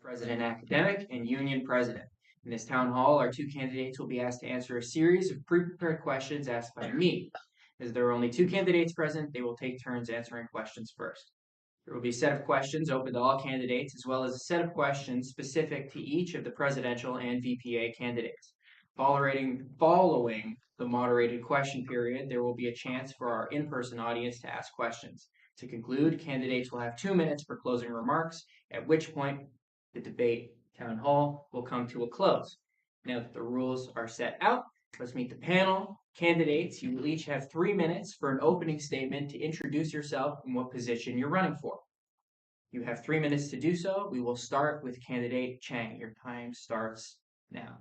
President Academic, and Union President. In this town hall, our two candidates will be asked to answer a series of pre-prepared questions asked by me. As there are only two candidates present, they will take turns answering questions first. There will be a set of questions open to all candidates, as well as a set of questions specific to each of the presidential and VPA candidates. Following the moderated question period, there will be a chance for our in-person audience to ask questions. To conclude, candidates will have 2 minutes for closing remarks, at which point the debate town hall will come to a close. Now that the rules are set out, let's meet the panel. Candidates, you will each have 3 minutes for an opening statement to introduce yourself and what position you're running for. You have 3 minutes to do so. We will start with candidate Chang. Your time starts now.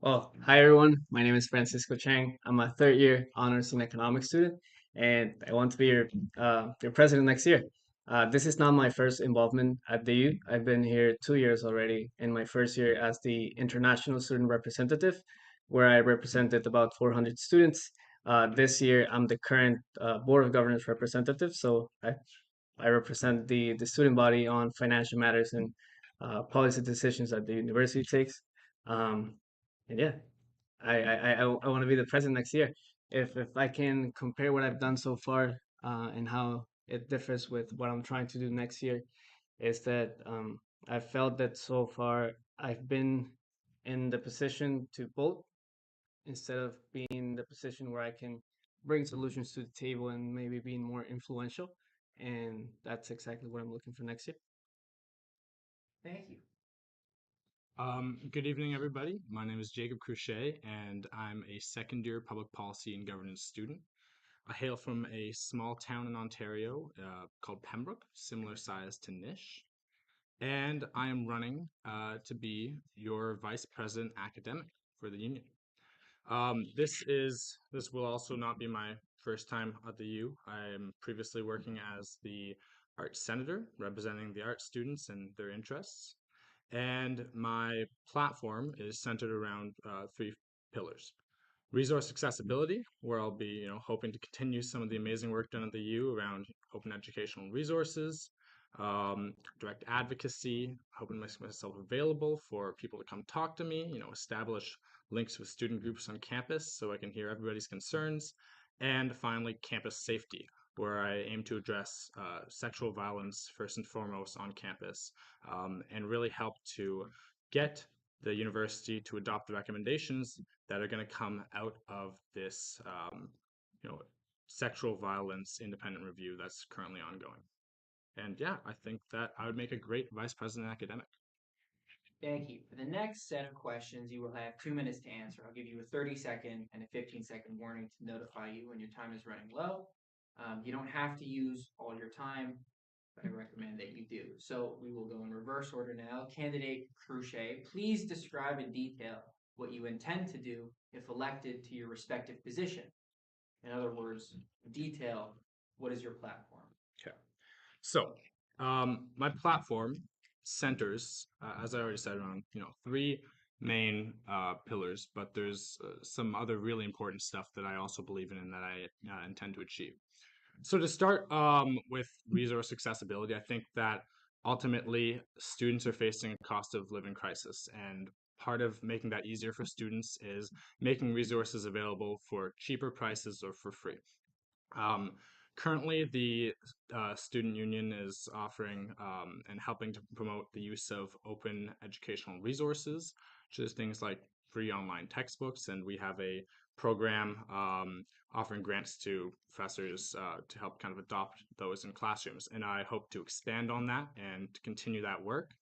Well, hi everyone. My name is Francisco Chang. I'm a third year honors in economics student, and I want to be your president next year. This is not my first involvement at TheU. I've been here 2 years already. In my first year as the international student representative, where I represented about 400 students. This year, I'm the current board of governors representative, so I represent the student body on financial matters and policy decisions that the university takes. Um, and yeah, I want to be the president next year. If I can compare what I've done so far and how it differs with what I'm trying to do next year, is that I felt that so far I've been in the position to vote instead of being in the position where I can bring solutions to the table and maybe being more influential. And that's exactly what I'm looking for next year. Thank you. Good evening, everybody. My name is Jacob Cruchet, and I'm a second year public policy and governance student. I hail from a small town in Ontario called Pembroke, similar size to Nish, and I am running to be your vice president academic for the union. This will also not be my first time at the U. I am previously working as the art senator, representing the art students and their interests. And my platform is centered around three pillars. Resource accessibility, where I'll be, hoping to continue some of the amazing work done at the U around open educational resources, direct advocacy, hoping to make myself available for people to come talk to me, establish links with student groups on campus so I can hear everybody's concerns, and finally, campus safety, where I aim to address sexual violence first and foremost on campus, and really help to get the university to adopt the recommendations that are going to come out of this, sexual violence independent review that's currently ongoing. And yeah, I think that I would make a great vice president academic. Thank you. For the next set of questions, you will have 2 minutes to answer. I'll give you a 30-second and a 15-second warning to notify you when your time is running low. You don't have to use all your time, but I recommend that you do. So we will go in reverse order now. Candidate Cruchet, please describe in detail what you intend to do if elected to your respective position. In other words, detail what is your platform. Okay. So my platform centers, as I already said, around three main pillars, but there's some other really important stuff that I also believe in and that I intend to achieve. So to start with resource accessibility, I think that ultimately students are facing a cost of living crisis, and part of making that easier for students is making resources available for cheaper prices or for free. Um, Currently, the student union is offering and helping to promote the use of open educational resources, which is things like free online textbooks, and we have a program offering grants to professors to help kind of adopt those in classrooms. And I hope to expand on that and to continue that work.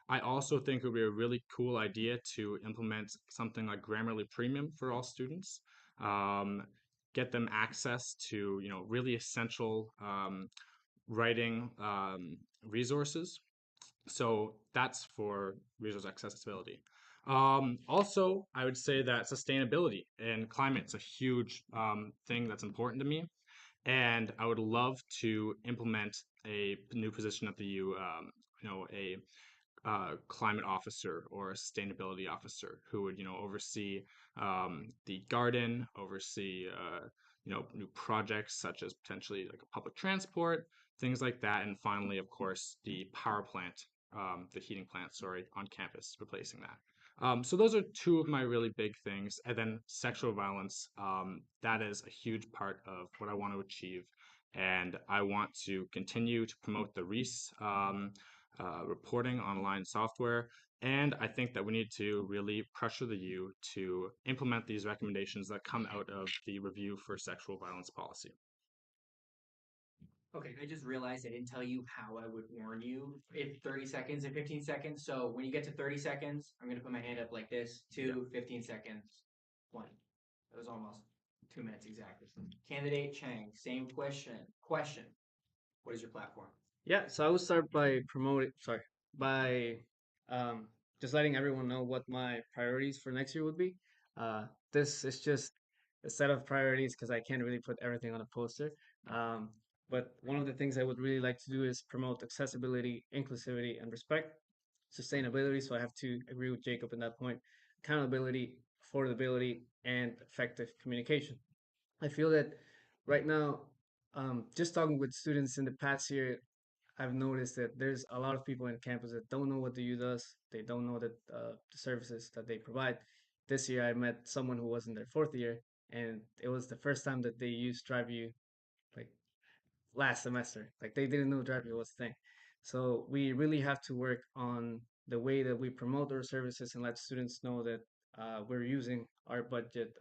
I also think it would be a really cool idea to implement something like Grammarly Premium for all students. Get them access to really essential writing resources. So that's for resource accessibility. Also, I would say that sustainability and climate's a huge thing that's important to me, and I would love to implement a new position at the U. A climate officer or a sustainability officer who would oversee the garden, oversee new projects such as potentially like a public transport, things like that, and finally, of course, the power plant the heating plant, sorry, on campus, replacing that. So those are two of my really big things. And then sexual violence, that is a huge part of what I want to achieve. And I want to continue to promote the REIS reporting online software. And I think that we need to really pressure the U to implement these recommendations that come out of the review for sexual violence policy. Okay, I just realized I didn't tell you how I would warn you if 30 seconds and 15 seconds. So when you get to 30 seconds, I'm going to put my hand up like this. Two, 15 seconds, one. That was almost 2 minutes exactly. Candidate Chang, same question. Question. What is your platform? Yeah, so I would start by by um, just letting everyone know what my priorities for next year would be. This is just a set of priorities because I can't really put everything on a poster. Um, but one of the things I would really like to do is promote accessibility, inclusivity, and respect, sustainability. So I have to agree with Jacob in that point. Accountability, affordability, and effective communication. I feel that right now, just talking with students in the past year, I've noticed that there's a lot of people in campus that don't know what the U does. They don't know that the services that they provide. This year, I met someone who was in their fourth year, and it was the first time that they used DriveU, like last semester. Like they didn't know DriveU was a thing. So we really have to work on the way that we promote our services and let students know that we're using our budget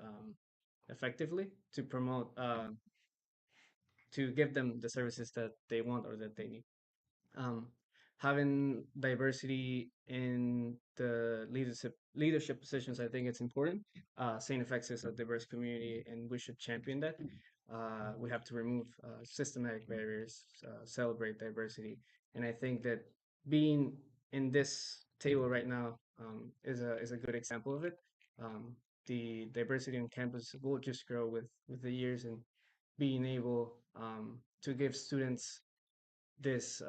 effectively to promote to give them the services that they want or that they need. um, Having diversity in the leadership positions, I think it's important. St. FX is a diverse community, and we should champion that. We have to remove systematic barriers, celebrate diversity, and I think that being in this table right now is a good example of it. Um, the diversity on campus will just grow with the years, and being able to give students this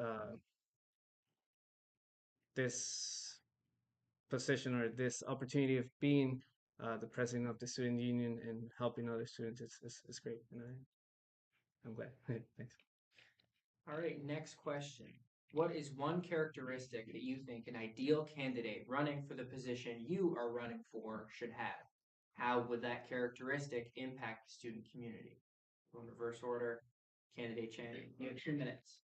this position or this opportunity of being the president of the student union and helping other students is great, and I'm glad. Thanks. All right, next question. What is one characteristic that you think an ideal candidate running for the position you are running for should have? How would that characteristic impact the student community? Go in reverse order. Candidate Chang, you have 2 minutes.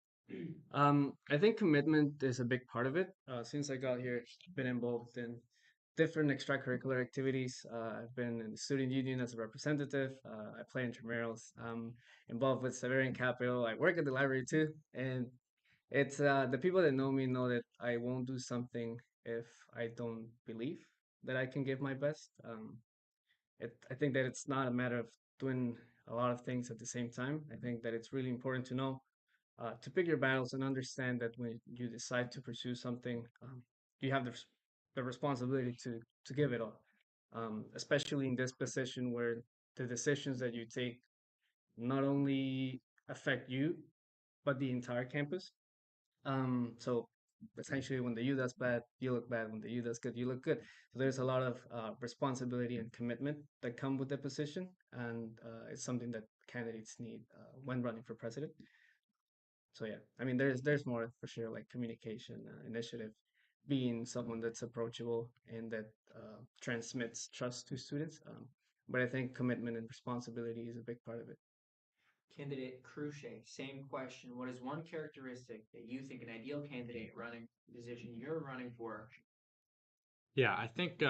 I think commitment is a big part of it. Since I got here, I've been involved in different extracurricular activities. I've been in the student union as a representative. I play intramurals. I'm involved with Severian Capital. I work at the library too, and it's the people that know me know that I won't do something if I don't believe that I can give my best. I think that it's not a matter of doing a lot of things at the same time. I think that it's really important to pick your battles and understand that when you decide to pursue something, you have the responsibility to give it all. Especially in this position where the decisions that you take not only affect you but the entire campus. So essentially, when the U does bad, you look bad. When the U does good, you look good. So there's a lot of responsibility and commitment that come with the position, and it's something that candidates need when running for president. So yeah, I mean, there's more for sure, like communication, initiative, being someone that's approachable and that transmits trust to students. But I think commitment and responsibility is a big part of it. Candidate Cruce, same question. What is one characteristic that you think an ideal candidate running the position you're running for? Yeah, I think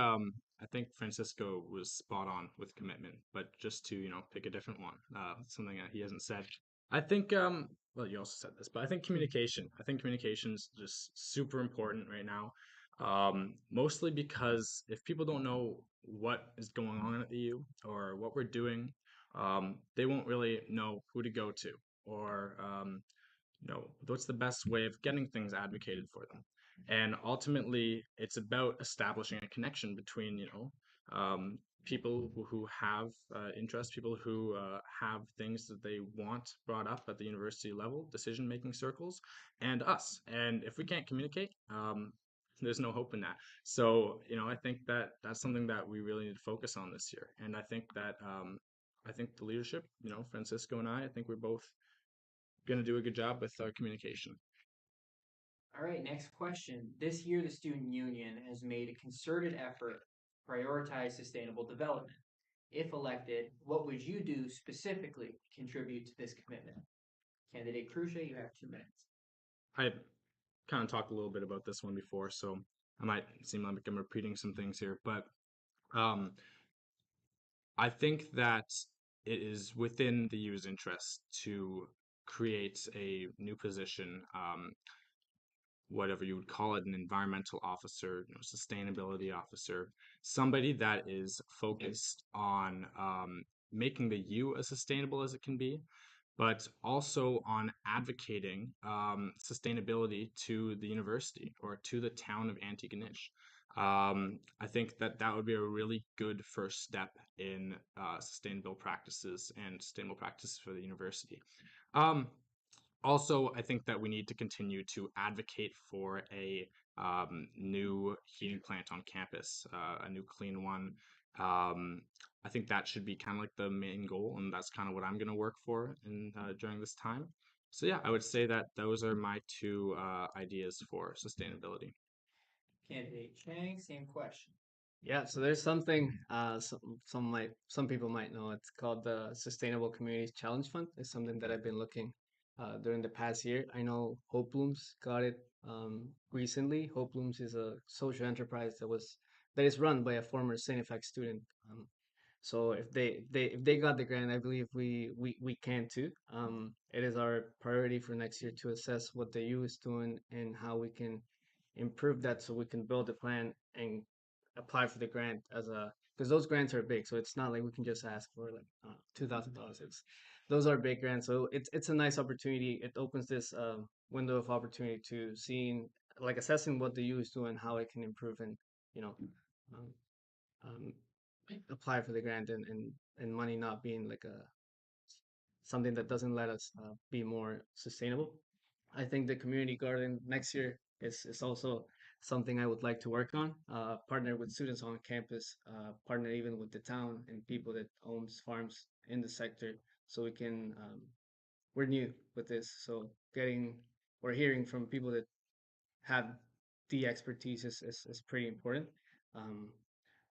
Francisco was spot on with commitment, but just to, pick a different one, something that he hasn't said. I think well, you also said this, but I think communication. I think communication is just super important right now. Mostly because if people don't know what is going on at the U or what we're doing, they won't really know who to go to or what's the best way of getting things advocated for them. And ultimately, it's about establishing a connection between, people who have interest, people who have things that they want brought up at the university level, decision-making circles, and us. And if we can't communicate, there's no hope in that. So, I think that that's something that we really need to focus on this year. And I think the leadership, Francisco and I think we're both going to do a good job with our communication. All right, next question. This year, the Student Union has made a concerted effort to prioritize sustainable development. If elected, what would you do specifically to contribute to this commitment? Candidate Cruce, you have 2 minutes. I kind of talked a little bit about this one before, so I might seem like I'm repeating some things here, but um, I think that it is within the U's interest to create a new position, whatever you would call it, an environmental officer, sustainability officer, somebody that is focused on making the U as sustainable as it can be, but also on advocating sustainability to the university or to the town of Antigonish. I think that that would be a really good first step in sustainable practices and sustainable practices for the university. Um, Also, I think that we need to continue to advocate for a new heating plant on campus, a new clean one. Um, I think that should be kind of like the main goal, and that's kind of what I'm going to work for in during this time. So yeah, I would say that those are my two ideas for sustainability. Candidate Chang, same question. Yeah, so there's something some people might know. It's called the Sustainable Communities Challenge Fund. It's something that I've been looking during the past year. I know Hope Blooms got it recently. Hope Blooms is a social enterprise that is run by a former Saint FX student. So if they got the grant, I believe we can too. It is our priority for next year to assess what the U is doing and how we can improve that so we can build a plan and apply for the grant as a because those grants are big. So it's not like we can just ask for like $2,000. It's those are big grants. So it's a nice opportunity. It opens this window of opportunity to seeing like assessing what the U is doing, how it can improve, and you know. Um, um, Apply for the grant and money not being like a something that doesn't let us be more sustainable. I think the community garden next year is also something I would like to work on. Partner with students on campus, partner even with the town and people that owns farms in the sector, so we can. We're new with this, so getting or hearing from people that have the expertise is pretty important. Um,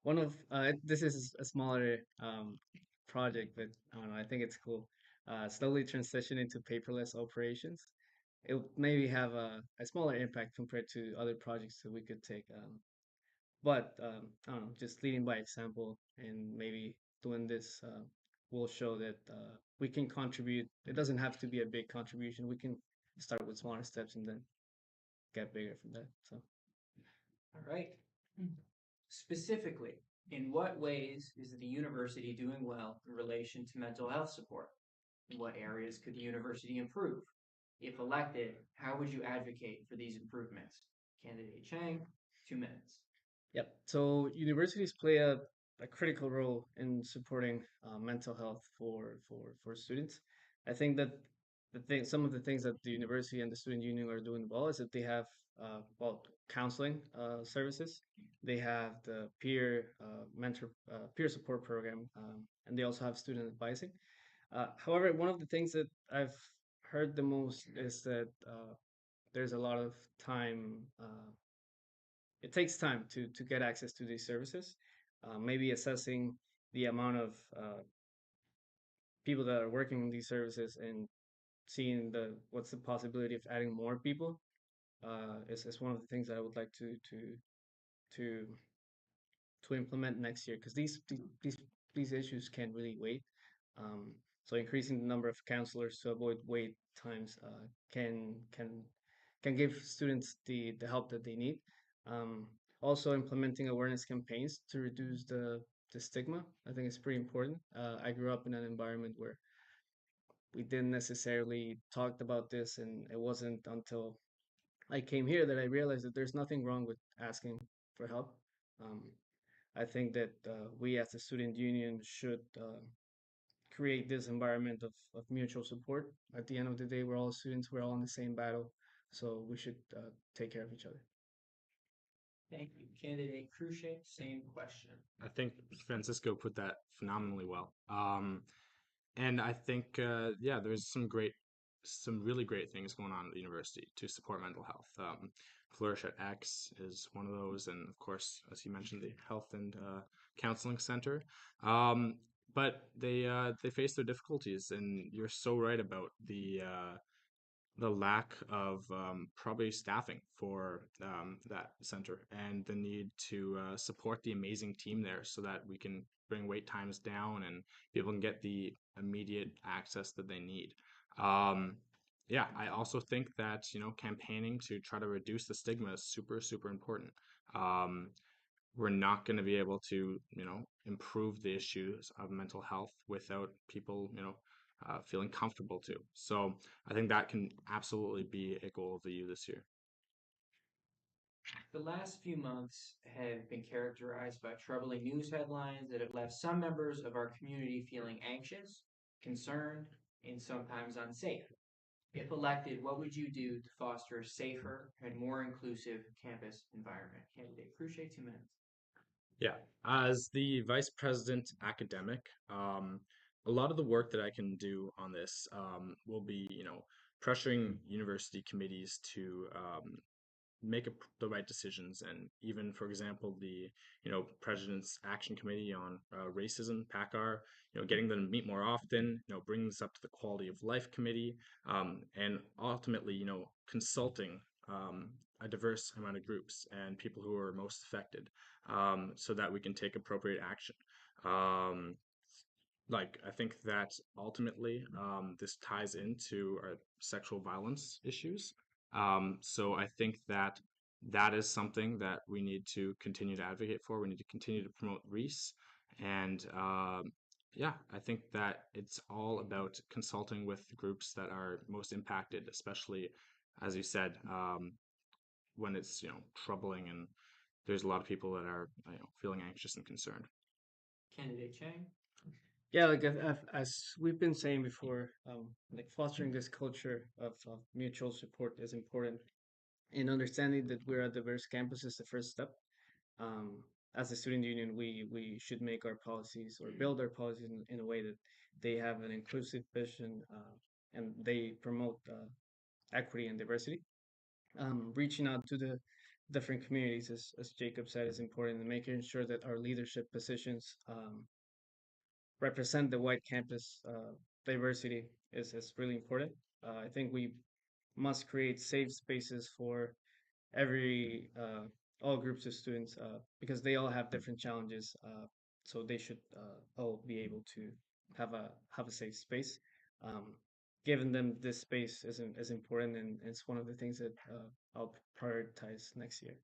one of this is a smaller project, but I don't know. I think it's cool. Slowly transition into paperless operations. It will maybe have a smaller impact compared to other projects that we could take. But I don't know, just leading by example and maybe doing this will show that we can contribute. It doesn't have to be a big contribution. We can start with smaller steps and then get bigger from that. So. All right. Specifically, in what ways is the university doing well in relation to mental health support? In what areas could the university improve? If elected, how would you advocate for these improvements? Candidate Chang, 2 minutes. Yep. So universities play a critical role in supporting mental health for students. I think that some of the things that the university and the student union are doing well is that they have counseling services. They have the peer support program, and they also have student advising. However, one of the things that I've heard the most is that there's a lot of time. It takes time to get access to these services. Maybe assessing the amount of people that are working in these services and seeing what's the possibility of adding more people is one of the things that I would like to to implement next year because these issues can't really wait. So increasing the number of counselors to avoid wait times can give students the help that they need. Um, Also implementing awareness campaigns to reduce the stigma. I think it's pretty important. I grew up in an environment where we didn't necessarily talked about this, and it wasn't until I came here that I realized that there's nothing wrong with asking for help. Um, I think that we as a student union should create this environment of mutual support. At the end of the day, we're all students, we're all in the same battle, so we should take care of each other. Thank you. Candidate Cruce, same question. I think Francisco put that phenomenally well. And I think, yeah, there's some great some really great things going on at the university to support mental health. Flourish at X is one of those, and of course, as you mentioned, the Health and Counseling Center. Um, but they face their difficulties, and you're so right about the lack of probably staffing for that center and the need to support the amazing team there so that we can bring wait times down and people can get the immediate access that they need. Um, yeah, I also think that, campaigning to try to reduce the stigma is super, super important. Um, we're not going to be able to, improve the issues of mental health without people, feeling comfortable to. So I think that can absolutely be a goal of the U this year. The last few months have been characterized by troubling news headlines that have left some members of our community feeling anxious, concerned, and sometimes unsafe. If elected, what would you do to foster a safer and more inclusive campus environment? Candidate Crucier, 2 minutes. Yeah, as the vice president academic, a lot of the work that I can do on this will be, pressuring university committees to make the right decisions, and even, for example, the president's action committee on racism, PACR, getting them to meet more often, bringing this up to the quality of life committee, and ultimately, consulting a diverse amount of groups and people who are most affected, so that we can take appropriate action. um, like, I think that ultimately, this ties into our sexual violence issues. So I think that that is something that we need to continue to advocate for. We need to continue to promote Reese. And yeah, I think that it's all about consulting with groups that are most impacted, especially, as you said, when it's, troubling and there's a lot of people that are, feeling anxious and concerned. Candidate Chang. Yeah, like as we've been saying before, like fostering this culture of mutual support is important. And understanding that we're a diverse campus is the first step. Um, as a student union, we should make our policies or build our policies in a way that they have an inclusive vision, and they promote equity and diversity. Reaching out to the different communities, as Jacob said, is important, and making sure that our leadership positions represent the white campus diversity is really important. I think we must create safe spaces for every all groups of students, because they all have different challenges. So they should all be able to have a safe space. Um, Giving them this space is important, and it's one of the things that I'll prioritize next year,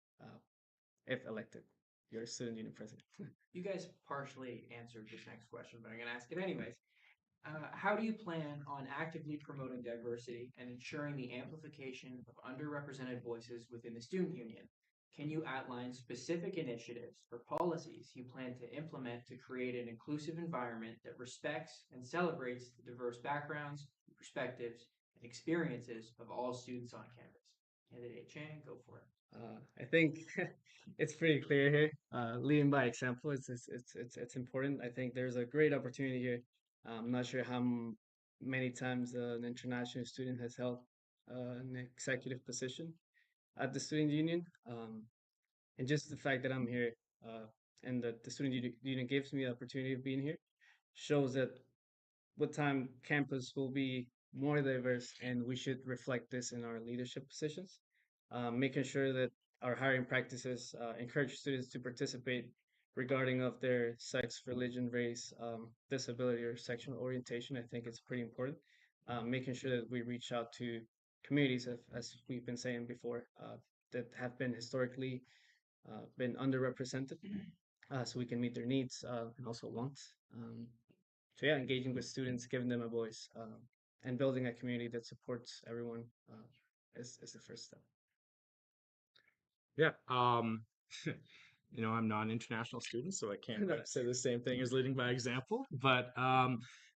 if elected. Your student union president. You guys partially answered this next question, but I'm going to ask it anyways. How do you plan on actively promoting diversity and ensuring the amplification of underrepresented voices within the student union? Can you outline specific initiatives or policies you plan to implement to create an inclusive environment that respects and celebrates the diverse backgrounds, perspectives, and experiences of all students on campus? Candidate Chang, go for it. I think it's pretty clear here. Leading by example it's important. I think there's a great opportunity here. I'm not sure how many times an international student has held an executive position at the student union, and just the fact that I'm here, and that the student union gives me the opportunity of being here shows that with time campus will be more diverse, and we should reflect this in our leadership positions. Making sure that our hiring practices encourage students to participate regarding of their sex, religion, race, disability, or sexual orientation. I think it's pretty important. Making sure that we reach out to communities, as we've been saying before, that have been historically been underrepresented, so we can meet their needs and also wants. So yeah, engaging with students, giving them a voice, and building a community that supports everyone is the first step. Yeah. I'm not an international student, so I can't quite say the same thing as leading by example. But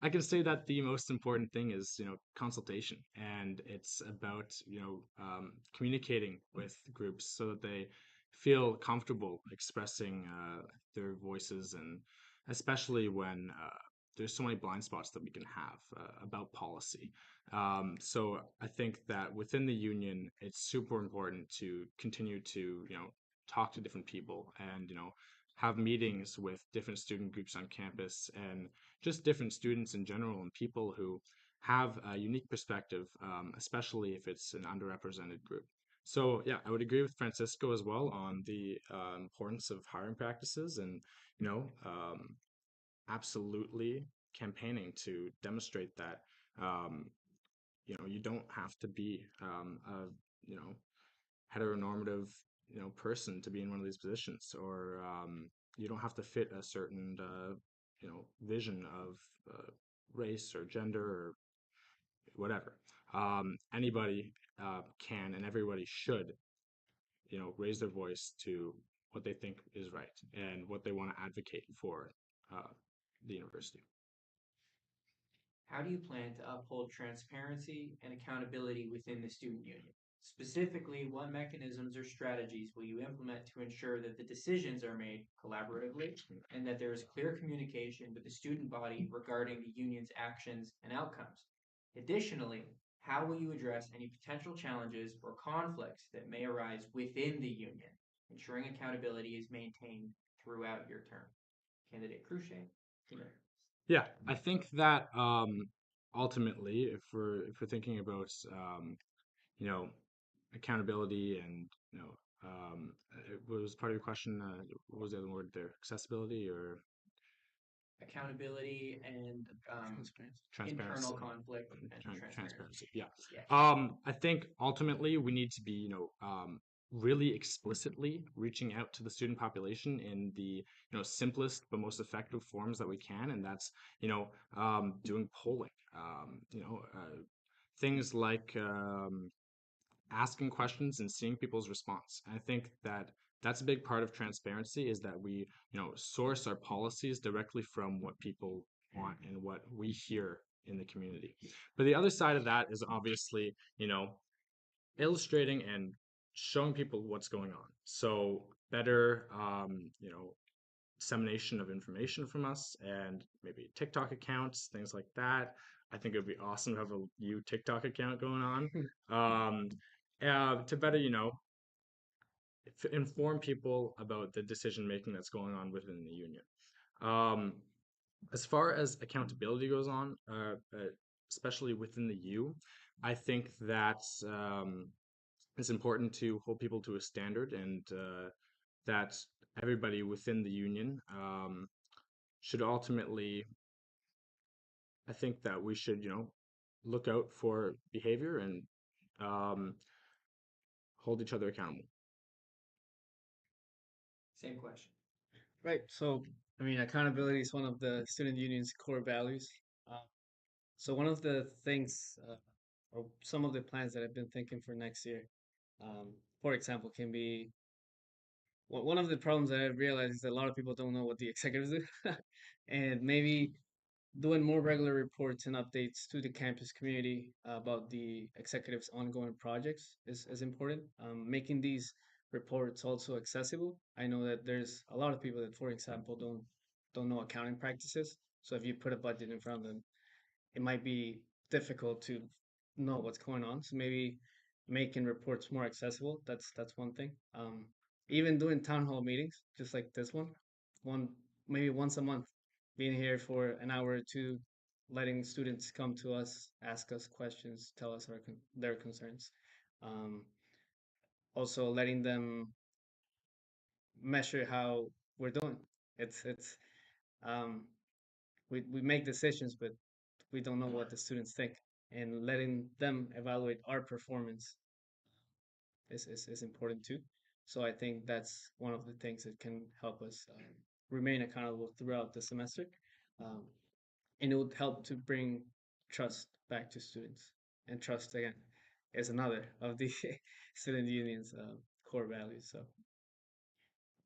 I can say that the most important thing is, consultation, and it's about, communicating with groups so that they feel comfortable expressing their voices, and especially when there's so many blind spots that we can have about policy. So I think that within the union, it's super important to continue to, talk to different people and, have meetings with different student groups on campus and just different students in general and people who have a unique perspective, especially if it's an underrepresented group. So yeah, I would agree with Francisco as well on the importance of hiring practices and, you know, um, absolutely campaigning to demonstrate that um, you don't have to be a heteronormative person to be in one of these positions, or you don't have to fit a certain vision of race or gender or whatever. Anybody can and everybody should raise their voice to what they think is right and what they want to advocate for uh, the university. How do you plan to uphold transparency and accountability within the student union? Specifically, what mechanisms or strategies will you implement to ensure that the decisions are made collaboratively and that there is clear communication with the student body regarding the union's actions and outcomes? Additionally, how will you address any potential challenges or conflicts that may arise within the union, ensuring accountability is maintained throughout your term? Candidate Cruce. Yeah, I think that ultimately, if we're thinking about you know accountability and what was part of your question? What was the other word there? Accessibility or Accountability and internal transparency? conflict and transparency. Transparency. Yeah. Yeah. I think ultimately we need to be, really explicitly reaching out to the student population in the, simplest but most effective forms that we can, and that's, doing polling. Things like asking questions and seeing people's response. And I think that that's a big part of transparency is that we, source our policies directly from what people want and what we hear in the community. But the other side of that is obviously, illustrating and showing people what's going on. So better, dissemination of information from us and maybe TikTok accounts, things like that. I think it would be awesome to have a U TikTok account going on. Um, to better, inform people about the decision making that's going on within the union. Um, as far as accountability goes on, especially within the U, I think that it's important to hold people to a standard and that everybody within the union should ultimately, I think that we should, look out for behavior and um, hold each other accountable. Same question. Right. So, I mean, accountability is one of the student union's core values. Uh, so, one of the things, or some of the plans that I've been thinking for next year, for example, can be one of the problems that I've realized is that a lot of people don't know what the executives do, and maybe doing more regular reports and updates to the campus community about the executives' ongoing projects is important. Making these reports also accessible. I know that there's a lot of people that, for example, don't know accounting practices. So if you put a budget in front of them, it might be difficult to know what's going on. So maybe making reports more accessible. That's one thing. Even doing town hall meetings, just like this one maybe once a month, being here for an hour or two, letting students come to us, ask us questions, tell us their concerns. Um, Also letting them measure how we're doing. It's um, we make decisions, but we don't know what the students think, and letting them evaluate our performance is important too. So I think that's one of the things that can help us remain accountable throughout the semester, um, and it would help to bring trust back to students. And trust again is another of the student union's core values. So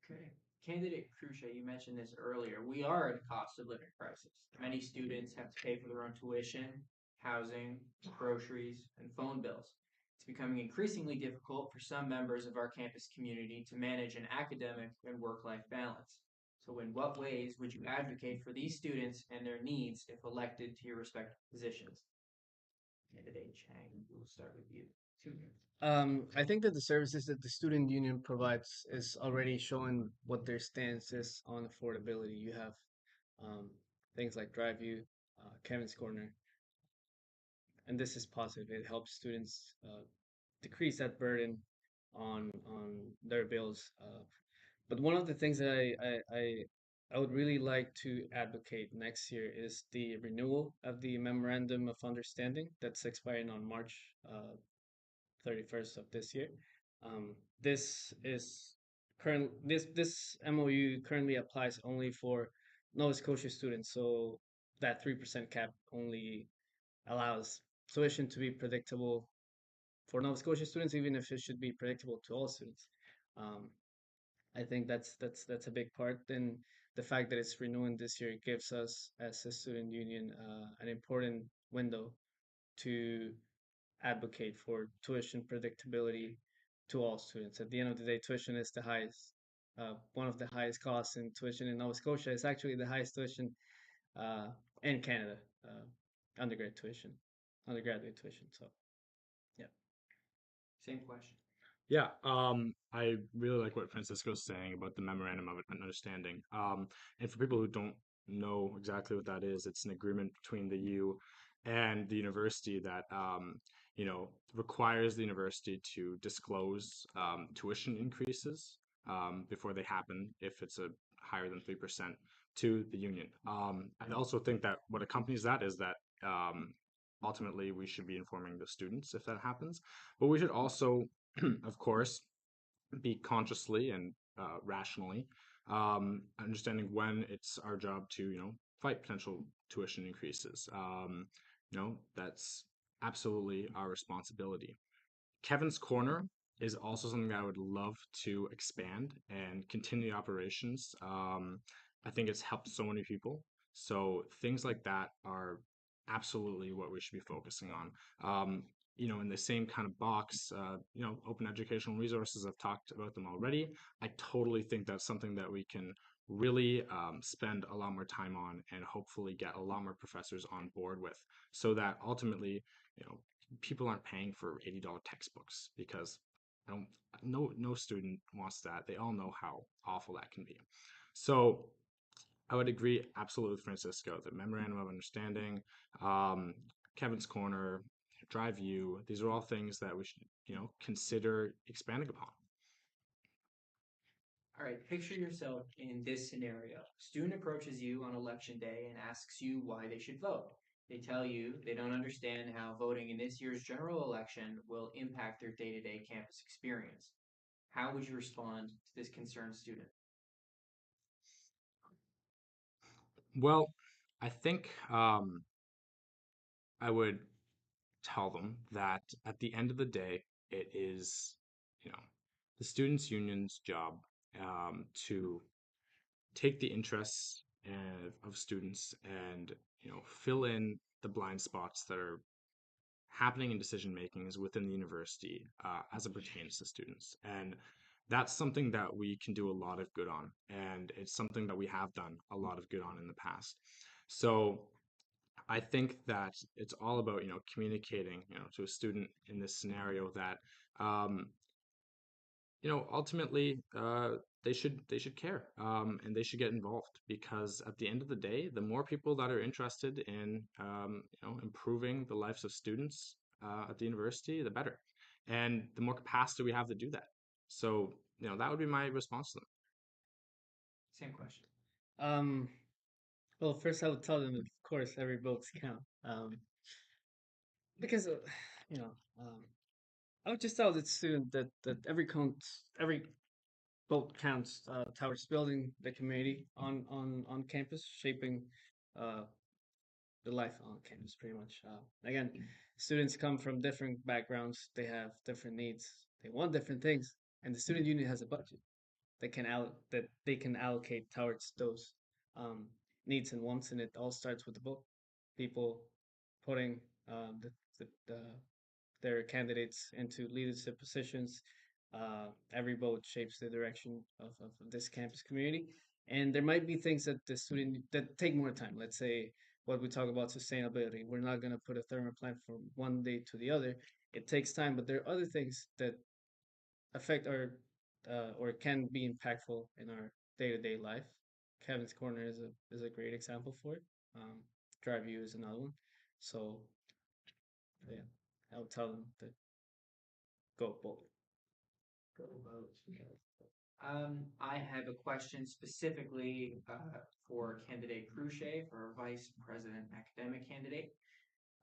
Okay. Candidate Cruce, you mentioned this earlier. We are at a cost of living crisis. Many students have to pay for their own tuition, housing, groceries, and phone bills. It's becoming increasingly difficult for some members of our campus community to manage an academic and work-life balance. So in what ways would you advocate for these students and their needs if elected to your respective positions? Candidate Chang, we'll start with you. 2 minutes. I think that the services that the student union provides is already showing what their stance is on affordability. You have um, things like TheU, Kevin's Corner, and this is positive. It helps students decrease that burden on their bills. But one of the things that I would really like to advocate next year is the renewal of the memorandum of understanding that's expiring on March 31st of this year. This is this MOU currently applies only for Nova Scotia students, so that 3% cap only allows tuition to be predictable for Nova Scotia students, even if it should be predictable to all students. Um, I think that's a big part. Then the fact that it's renewing this year gives us as a student union an important window to advocate for tuition predictability to all students. At the end of the day, tuition is the highest, one of the highest costs in tuition in Nova Scotia. It's actually the highest tuition uh, in Canada, undergrad tuition, undergraduate tuition. So, yeah. Same question. Yeah, I really like what Francisco's saying about the memorandum of understanding. And for people who don't know exactly what that is, it's an agreement between the U and the university that requires the university to disclose tuition increases before they happen if it's a higher than 3% to the union. I also think that what accompanies that is that ultimately we should be informing the students if that happens, but we should also of course, be consciously and rationally understanding when it's our job to, fight potential tuition increases. That's absolutely our responsibility. Kevin's Corner is also something that I would love to expand and continue operations. I think it's helped so many people. So things like that are absolutely what we should be focusing on. In the same kind of box, open educational resources, I've talked about them already. I totally think that's something that we can really spend a lot more time on and hopefully get a lot more professors on board with so that ultimately, people aren't paying for $80 textbooks because I don't no student wants that. They all know how awful that can be. So I would agree absolutely with Francisco. The memorandum of understanding, um, Kevin's Corner, Drive U, these are all things that we should, consider expanding upon. All right, picture yourself in this scenario. Student approaches you on election day and asks you why they should vote. They tell you they don't understand how voting in this year's general election will impact their day-to-day campus experience. How would you respond to this concerned student? Well, I think I would tell them that at the end of the day, it is, you know, the students' union's job to take the interests of students and fill in the blind spots that are happening in decision makings within the university as it pertains to students. And that's something that we can do a lot of good on, and it's something that we have done a lot of good on in the past. So I think that it's all about communicating to a student in this scenario that um, ultimately they should care and they should get involved because at the end of the day, the more people that are interested in improving the lives of students at the university, the better, and the more capacity we have to do that. So that would be my response to them. Same question. Um, well, first I would tell them, of course, every vote's count. Because you know, um, I would just tell the student that every vote counts towards building the community on campus, shaping uh, the life on campus, pretty much. Again, students come from different backgrounds. They have different needs. They want different things, and the student union has a budget that they can allocate towards those um, needs and wants, and it all starts with the vote. People putting the their candidates into leadership positions. Every vote shapes the direction of this campus community, and there might be things that the student that take more time. Let's say what we talk about sustainability. We're not going to put a thermal plant from one day to the other. It takes time, but there are other things that affect our or can be impactful in our day-to-day life. Kevin's Corner is a great example for it. Um, TheU is another one. So yeah, I would tell them to go both. Go vote. I have a question specifically for candidate Cruce for vice president academic candidate.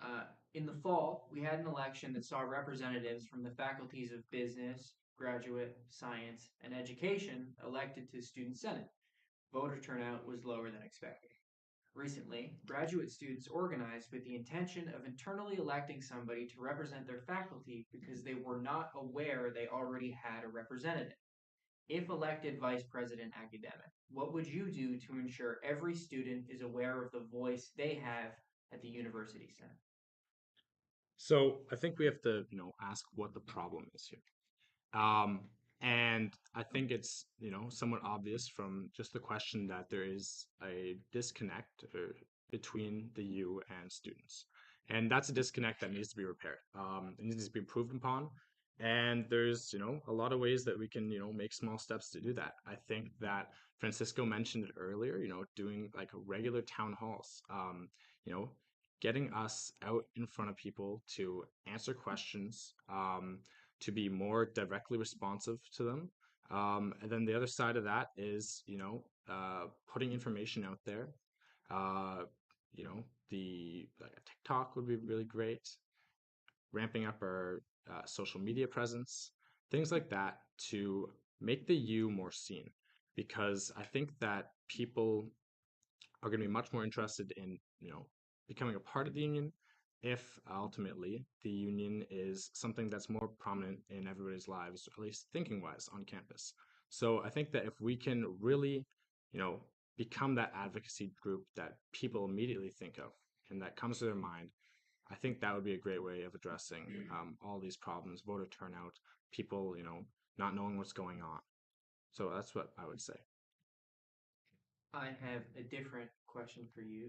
Uh, in the fall, we had an election that saw representatives from the faculties of business, graduate, science, and education elected to student senate. Voter turnout was lower than expected. Recently, graduate students organized with the intention of internally electing somebody to represent their faculty because they were not aware they already had a representative. If elected vice president academic, what would you do to ensure every student is aware of the voice they have at the university senate? So I think we have to, ask what the problem is here. Um, and I think it's, somewhat obvious from just the question that there is a disconnect between the U and students. And that's a disconnect that needs to be repaired. It needs to be improved upon. And there's, a lot of ways that we can, make small steps to do that. I think that Francisco mentioned it earlier, doing like regular town halls, you know, getting us out in front of people to answer questions, to be more directly responsive to them. And then the other side of that is, putting information out there. Uh, the like TikTok would be really great. Ramping up our social media presence, things like that to make the U more seen. Because I think that people are going to be much more interested in, becoming a part of the union if ultimately the union is something that's more prominent in everybody's lives, or at least thinking wise on campus. So I think that if we can really, you know, become that advocacy group that people immediately think of and that comes to their mind, I think that would be a great way of addressing all these problems, voter turnout, people, not knowing what's going on. So that's what I would say. I have a different question for you,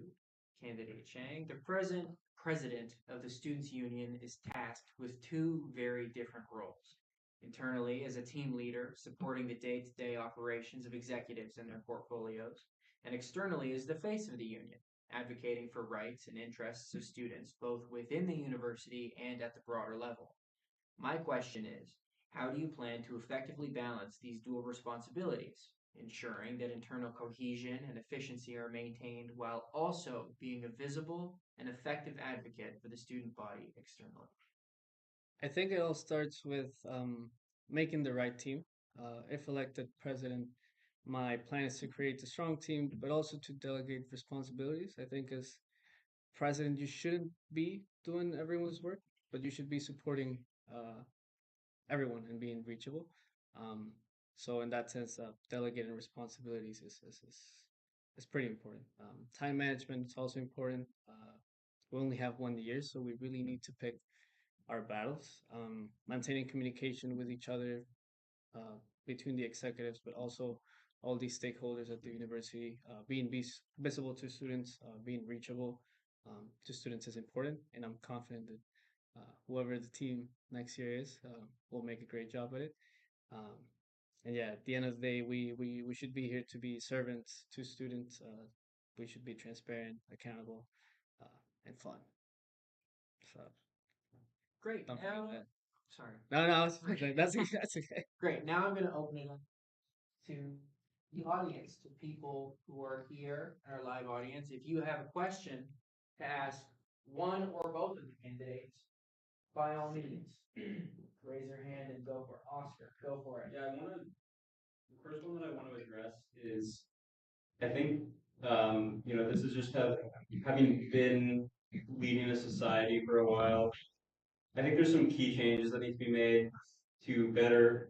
candidate Chang. The present president of the Students' Union is tasked with two very different roles. Internally, as a team leader, supporting the day to day operations of executives and their portfolios, and externally as the face of the union, advocating for rights and interests of students both within the university and at the broader level. My question is, how do you plan to effectively balance these dual responsibilities, ensuring that internal cohesion and efficiency are maintained while also being a visible and effective advocate for the student body externally? I think it all starts with making the right team. If elected president, my plan is to create a strong team, but also to delegate responsibilities. I think as president, you shouldn't be doing everyone's work, but you should be supporting uh, everyone and being reachable. Um, so in that sense, delegating responsibilities is pretty important. Time management is also important. We only have 1 year, so we really need to pick our battles. Maintaining communication with each other, uh, between the executives, but also all these stakeholders at the university, being visible to students, being reachable to students is important. And I'm confident that whoever the team next year is will make a great job at it. Um, and yeah, at the end of the day, we should be here to be servants to students. We should be transparent, accountable, and fun. So Great. don't forget Now, that. sorry. No, no, that's okay. That's okay. Great. Now I'm going to open it up to the audience, to people who are here, our live audience. If you have a question to ask one or both of the candidates, by all means, raise your hand and go for it. Oscar, go for it. Yeah, the first one that I want to address is I think this is just having been leading a society for a while. I think there's some key changes that need to be made to better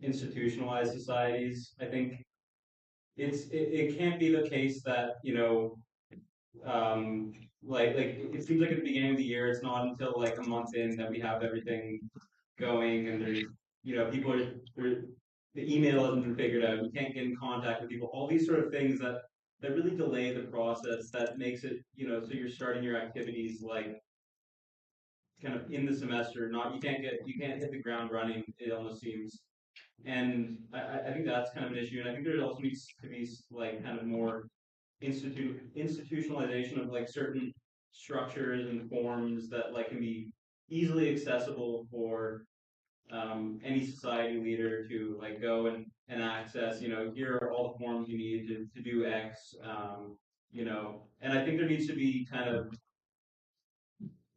institutionalize societies. I think it can't be the case that like it seems like at the beginning of the year it's not until like a month in that we have everything going and there's people are the email hasn't been figured out, you can't get in contact with people, all these sort of things that that really delay the process. That makes it, so you're starting your activities like kind of in the semester. Not you can't hit the ground running. It almost seems. And I think that's kind of an issue. And I think there also needs to be like kind of more institutionalization of like certain structures and forms that like can be easily accessible for any society leader to like go and access. Here are all the forms you need to do X. And I think there needs to be kind of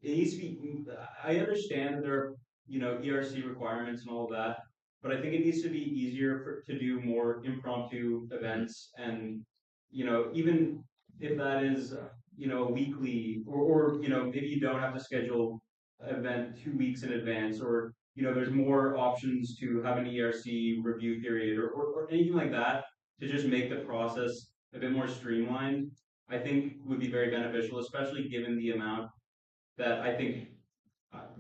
it needs to be. I understand that there are ERC requirements and all of that, but I think it needs to be easier to do more impromptu events, and even if that is a weekly, or maybe you don't have to schedule an event 2 weeks in advance, or there's more options to have an ERC review period, or anything like that to just make the process a bit more streamlined. I think would be very beneficial, especially given the amount that I think,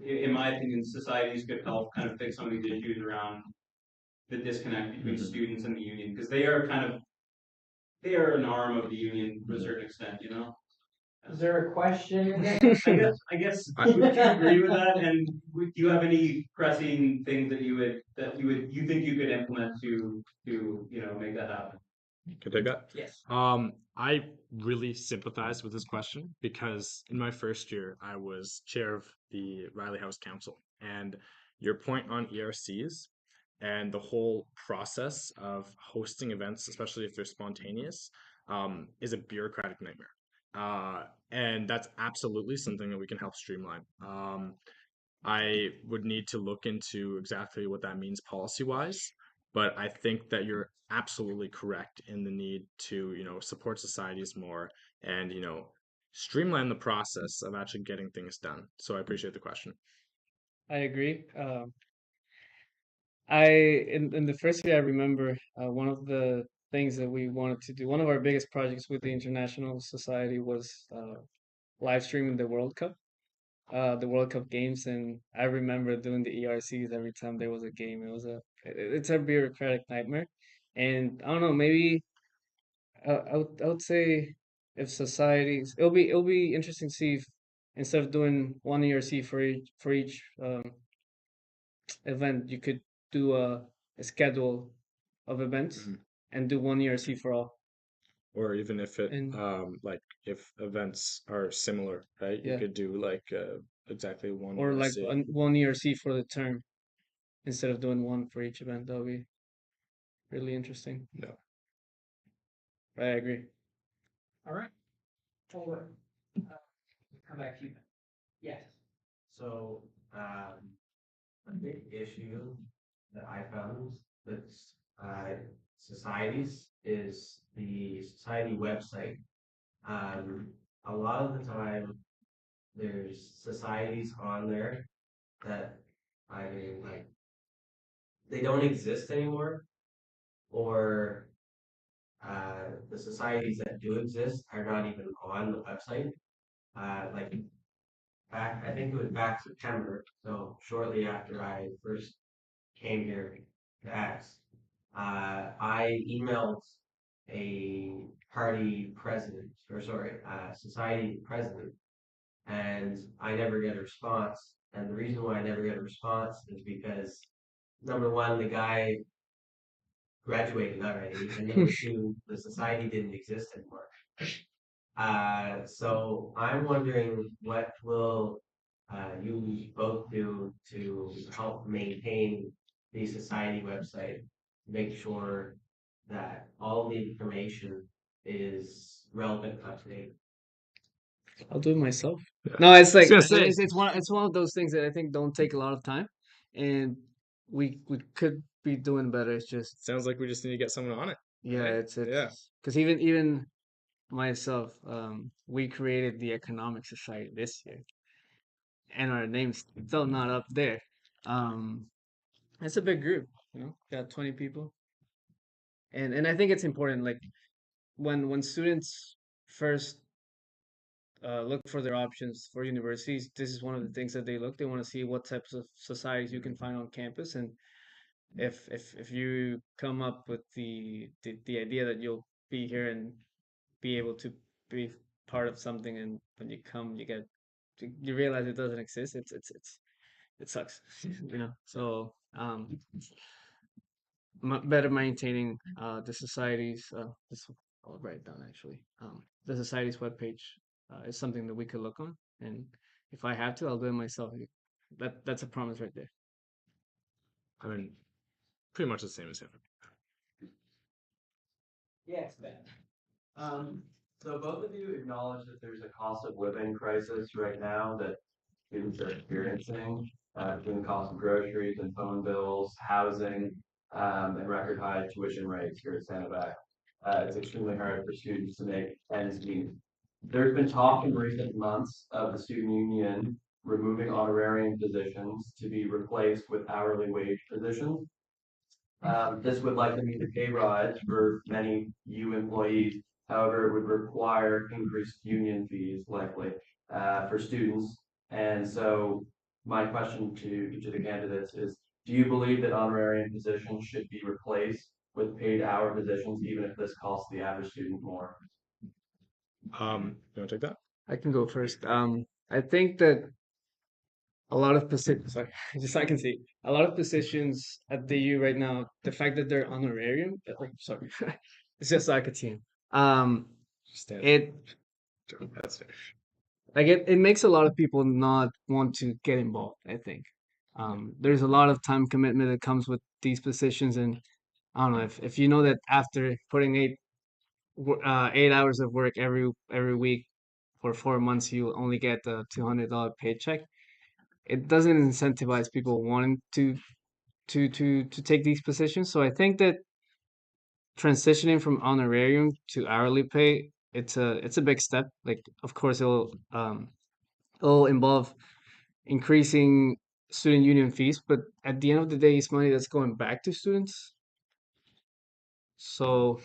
in my opinion, societies could help kind of fix some of these issues around the disconnect between students and the union, because they are an arm of the union to a certain extent. Is there a question? I guess would you agree with that? And do you have any pressing things that you think you could implement to make that happen? Can I take that? Yes. I really sympathize with this question because in my first year, I was chair of the Riley House Council. And your point on ERCs and the whole process of hosting events, especially if they're spontaneous, is a bureaucratic nightmare. And that's absolutely something that we can help streamline. I would need to look into exactly what that means policy wise, but I think that you're absolutely correct in the need to, support societies more and, streamline the process of actually getting things done. So I appreciate the question. I agree. In the first year, I remember one of the things that we wanted to do. One of our biggest projects with the International Society was live streaming the World Cup games, and I remember doing the ERCs every time there was a game. It's a bureaucratic nightmare, and I don't know, maybe I would say if societies, it'll be interesting to see if instead of doing one ERC for each event, you could do a schedule of events Mhm. and do one ERC for all. Or even if it, And like if events are similar, right? You yeah, could do like exactly one or like ERC. one ERC for the term instead of doing one for each event. That would be really interesting. No. I agree. All right. Over. Come back to you. Yes. So, a big issue that I found with uh, societies is the society website. Um, a lot of the time, there's societies on there that either like they don't exist anymore, or the societies that do exist are not even on the website. Like back, I think it was back September, so shortly after I first came here to X, I emailed a party president, or sorry, society president, and I never get a response. And the reason why I never get a response is because number one, the guy graduated already, and number two, the society didn't exist anymore. So I'm wondering what will you both do to help maintain the society website, make sure that all the information is relevant and up to date. I'll do it myself. Yeah. No, it's I was like gonna say, it's one of those things that I think don't take a lot of time, and we could be doing better. It's just sounds like we just need to get someone on it. yeah, Right? it's Yeah. because even myself, we created the Economic Society this year, and our name's still not up there. Um, it's a big group, got 20 people, and I think it's important. Like when students first look for their options for universities, this is one of the things that they look. They want to see what types of societies you can find on campus, and if you come up with the idea that you'll be here and be able to be part of something, and when you come, you realize it doesn't exist. It sucks, you know. So better maintaining the society's this I'll write it down actually. The society's webpage is something that we could look on, and if I have to, I'll do it myself. That's a promise right there. I mean, pretty much the same as him. Yes, Ben. So both of you acknowledge that there's a cost of living crisis right now that students are experiencing, between the cost of groceries and phone bills, housing, and record high tuition rates here at Santa Fe. It's extremely hard for students to make ends meet. There's been talk in recent months of the student union removing honorarium positions to be replaced with hourly wage positions. This would likely mean a pay rise for many U employees. However, it would require increased union fees likely for students. And so my question to each of the candidates is, do you believe that honorarium positions should be replaced with paid hour positions, even if this costs the average student more? You want to take that? I can go first. I think that a lot of positions, sorry, just so I can see, a lot of positions at the U right now, the fact that they're honorarium, sorry, it's just so I could see 'em. Stand. It That's fair. like it makes a lot of people not want to get involved, I think. There's a lot of time commitment that comes with these positions, and I don't know if you know that after putting 8 hours of work every week for 4 months, you only get the $200 paycheck. It doesn't incentivize people wanting to take these positions. So I think that transitioning from honorarium to hourly pay, it's a big step. Like, of course, it'll involve increasing student union fees, but at the end of the day, it's money that's going back to students. So,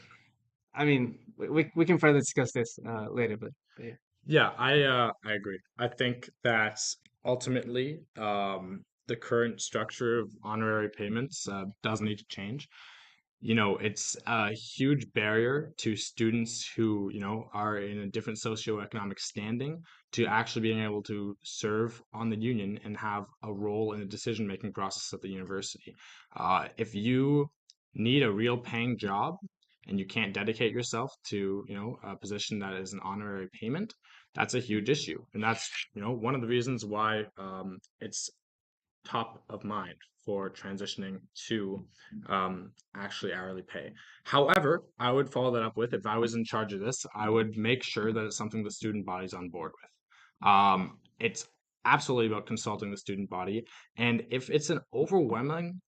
I mean, we can further discuss this later, but yeah. Yeah, I agree. I think that ultimately, the current structure of honorary payments does need to change. It's a huge barrier to students who, are in a different socioeconomic standing to actually being able to serve on the union and have a role in the decision-making process at the university. If you need a real paying job and you can't dedicate yourself to, a position that is an honorary payment, that's a huge issue. And that's, one of the reasons why it's top of mind for transitioning to actually hourly pay. However, I would follow that up with, if I was in charge of this, I would make sure that it's something the student body's on board with. It's absolutely about consulting the student body, and if it's an overwhelming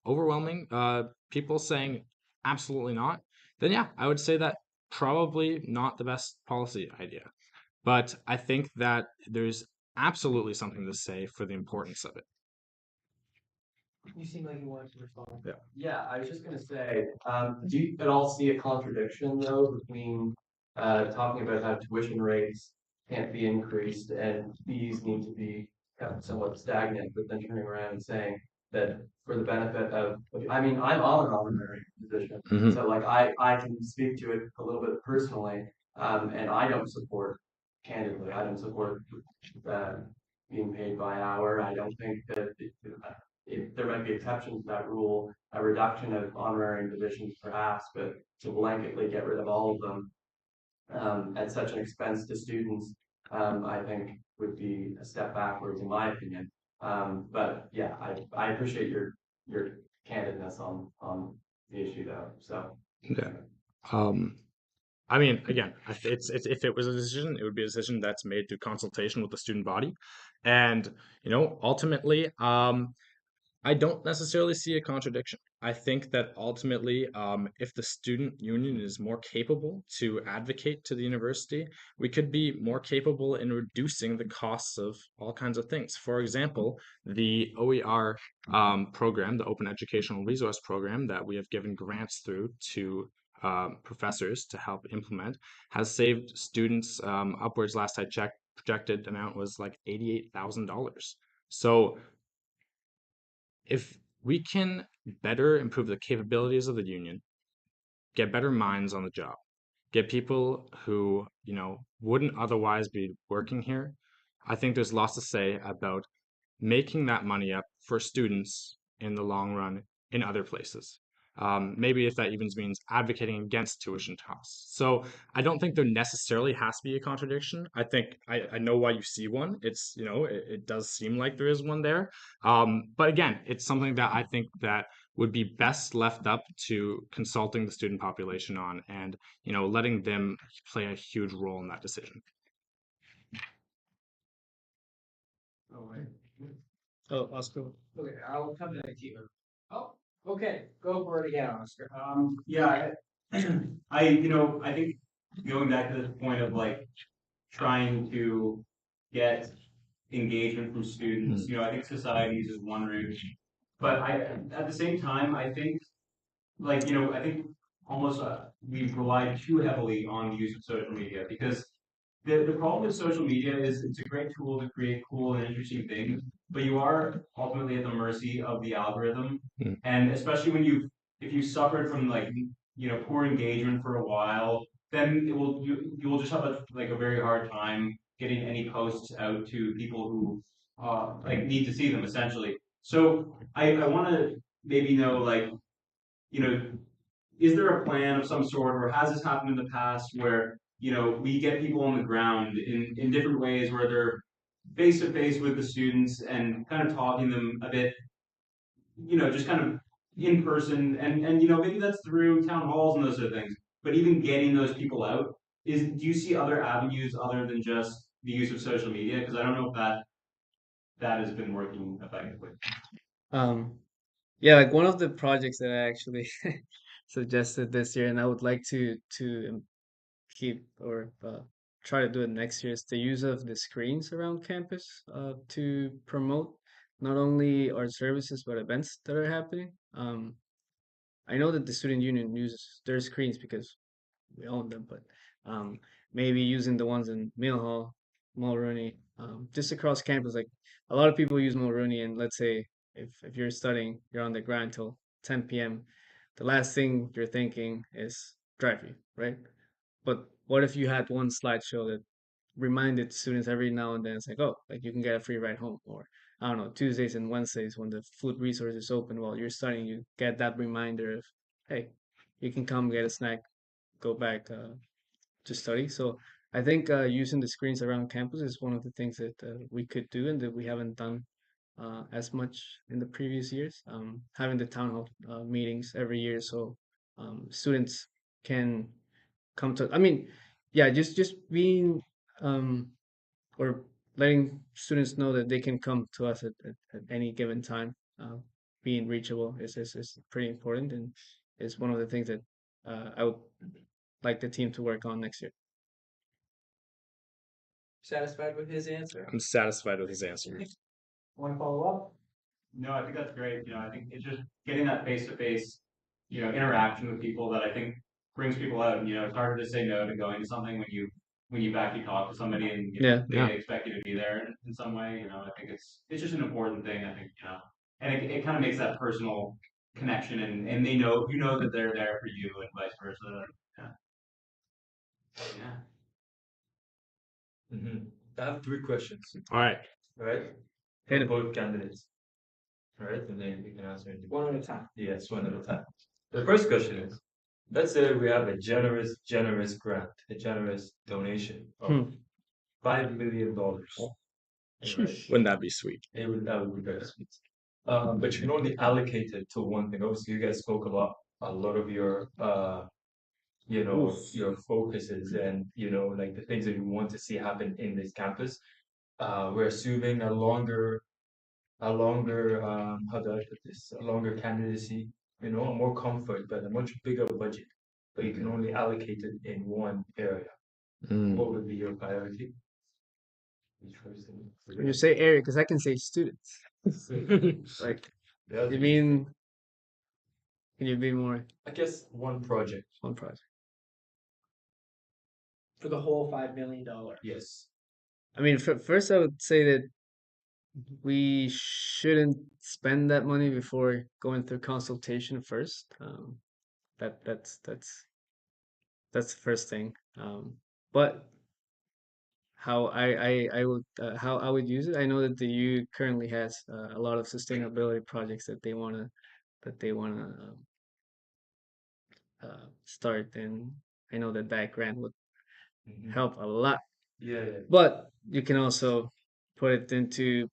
people saying absolutely not, then yeah, I would say that probably not the best policy idea. But I think that there's absolutely something to say for the importance of it. You seem like you wanted to respond. Yeah, I was just gonna say, do you at all see a contradiction though between talking about how tuition rates can't be increased and fees need to be kept somewhat stagnant, but then turning around and saying that for the benefit of, I mean, I'm on an honorary position, so like I can speak to it a little bit personally, and I don't support, candidly, I don't support uh, being paid by hour. I don't think that there might be exceptions to that rule, a reduction of honorary positions perhaps, but to blanketly get rid of all of them at such an expense to students, I think would be a step backwards in my opinion. But yeah, I appreciate your candidness on the issue though. So Yeah. Um, I mean, again, if it was a decision, it would be a decision that's made through consultation with the student body, and ultimately, I don't necessarily see a contradiction. I think that ultimately, if the student union is more capable to advocate to the university, we could be more capable in reducing the costs of all kinds of things. For example, the OER program, the Open Educational Resource Program that we have given grants through to professors to help implement, has saved students upwards, last I checked, projected amount was like $88,000. So if we can better improve the capabilities of the union, get better minds on the job, get people who, wouldn't otherwise be working here. I think there's lots to say about making that money up for students in the long run in other places. Maybe if that even means advocating against tuition costs. So I don't think there necessarily has to be a contradiction. I think I know why you see one. It's, it does seem like there is one there. But again, it's something that I think that would be best left up to consulting the student population on and, letting them play a huge role in that decision. Oh, wait. Oh, Oscar. Okay, I'll come back to you. Oh, okay, go for it again, Oscar. Yeah, I think going back to this point of like trying to get engagement from students, I think societies is one route. But at the same time, I think I think almost we've relied too heavily on the use of social media because the problem with social media is it's a great tool to create cool and interesting things, but you are ultimately at the mercy of the algorithm. Mm. And especially if you suffered from poor engagement for a while, then you will just have a very hard time getting any posts out to people who need to see them essentially. So I want to maybe know you know is there a plan of some sort, or has this happened in the past where, we get people on the ground in different ways where they're face to face with the students and kind of talking them a bit, just kind of in person and maybe that's through town halls and those sort of things. But even getting those people out do you see other avenues other than just the use of social media? Because I don't know if that has been working effectively. Um, yeah, like one of the projects that I actually suggested this year, and I would like to keep or try to do it next year, is the use of the screens around campus to promote not only our services but events that are happening. I know that the student union uses their screens because we own them, but um, maybe using the ones in Mill Hall, Mulrooney, just across campus. Like a lot of people use Mulrooney, and let's say if you're studying, you're on the grind till 10 p.m. The last thing you're thinking is drive you, right? But what if you had one slideshow that reminded students every now and then? It's like, oh, like you can get a free ride home, or I don't know, Tuesdays and Wednesdays when the food resource is open while you're studying, you get that reminder of, hey, you can come get a snack, go back to study. So I think using the screens around campus is one of the things that we could do and that we haven't done as much in the previous years. Having the town hall meetings every year so students can come to. I mean, yeah, just being um, or letting students know that they can come to us at any given time. Being reachable is pretty important and is one of the things that I would like the team to work on next year. Satisfied with his answer? I'm satisfied with his answer. Want to follow up? No, I think that's great. I think it's just getting that face to face, interaction with people that I think brings people out. And, it's harder to say no to going to something when you've actually talked to somebody and Yeah, they yeah. expect you to be there in some way. I think it's just an important thing. I think and it kind of makes that personal connection, and they know that they're there for you, and vice versa. Yeah, yeah. I have three questions, All right. right? Hit For 'em. both candidates, right? And then you can answer anything. One at a time. Yes, one at a time. The first question is, let's say we have a generous grant, a generous donation of Hmm. $5 million. Right? Wouldn't that be sweet? That would be very sweet. But you can only allocate it to one thing. Obviously, you guys spoke about a lot of your your focuses and like the things that you want to see happen in this campus. We're assuming a longer how do I put this? A longer candidacy, a more comfort, but a much bigger budget. But you can only allocate it in one area. What would be your priority? Each person. When you say area, because I can say students. Like, Yeah, you mean, can you be more I guess one project. one project? For the whole $5 million. Yes. I mean, first I would say that we shouldn't spend that money before going through consultation first. That's that's the first thing. But how I would use it. I know that the U currently has a lot of sustainability projects that they wanna start, and I know that that grant would help a lot. Yeah, yeah. But you can also put it into,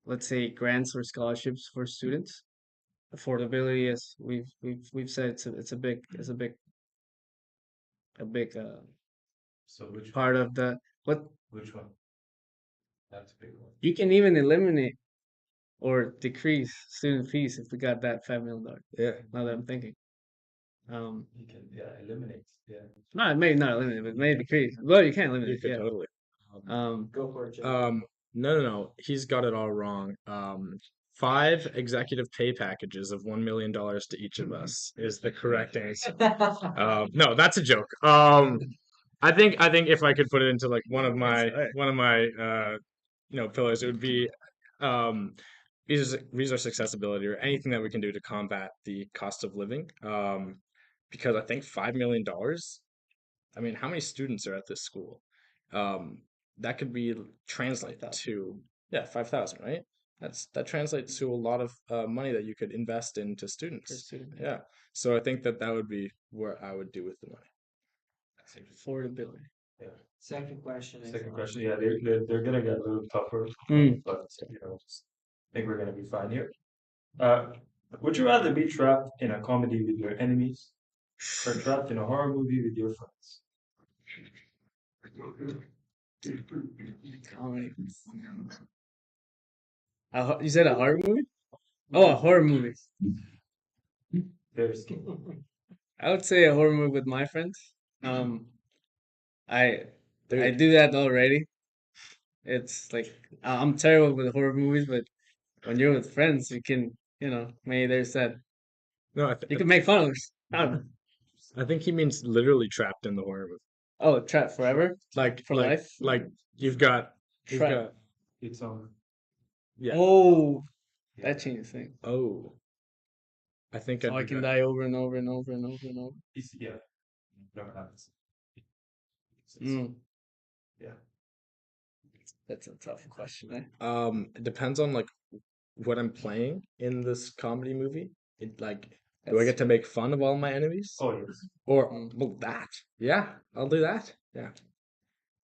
let's say, grants or scholarships for students. Affordability, as we've said, it's a big So which part of the what which one? That's a big one. you can even eliminate or decrease student fees if we got that $5 million. Yeah. Now that I'm thinking, You can eliminate. Yeah. maybe not eliminate, but maybe decrease. Well, you can't eliminate. You could Yeah. totally. Go for it, Jay. No. He's got it all wrong. 5 executive pay packages of $1 million to each of us is the correct answer. No, that's a joke. I think if I could put it into like one of my pillars, it would be um resource accessibility, or anything that we can do to combat the cost of living. Because I think $5 million. I mean, how many students are at this school? Um, that could be translate 5,000 to, yeah, 5,000, right? That translates to a lot of money that you could invest into per students. student. Yeah. So I think that would be what I would do with the money. Affordability. Second question is Second question. Yeah, they're gonna get a little tougher, but just think we're gonna be fine here. Would you rather be trapped in a comedy with your enemies or trapped in a horror movie with your friends? Comedy. You said a horror movie? Oh, a horror movie. Very scary. I would say a horror movie with my friends. Um, I I Dude, do that already. It's like I'm terrible with horror movies, but when you're with friends, you can, maybe there's that no, you can make fun of us. I don't know. I think he means literally trapped in the horror movie. Oh, trap forever Like, for life. you've got, Trap. It's on. yeah. Oh, that changes things. Oh, I think So I'd I be can that. die over and over and over and over and over. Yeah. Never happens. Mm, Yeah. that's a tough question. It depends on like what I'm playing in this comedy movie. Do I That's get to make fun of all my enemies? Oh yes. Or Mm. well, that. Yeah, I'll do that. Yeah,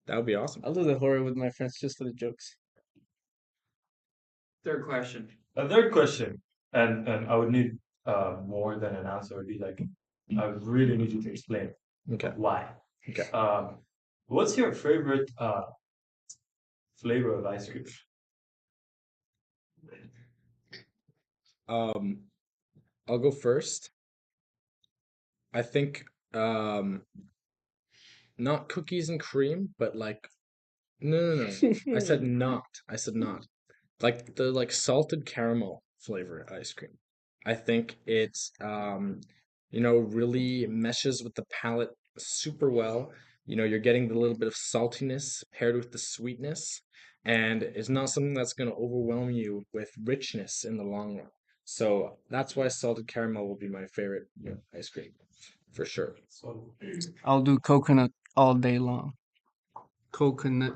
that would be awesome. I'll do the horror with my friends just for the jokes. third question. A third question, and I would need more than an answer. It would be like, I would really need you to explain Okay. why. Okay. What's your favorite flavor of ice cream? I'll go first. I think not cookies and cream, but like no. I said not. I said not. Like the salted caramel flavor ice cream. I think it's really meshes with the palate super well. You're getting the little bit of saltiness paired with the sweetness, and it's not something that's going to overwhelm you with richness in the long run. So that's why salted caramel will be my favorite ice cream for sure. So I'll do coconut all day long. Coconut.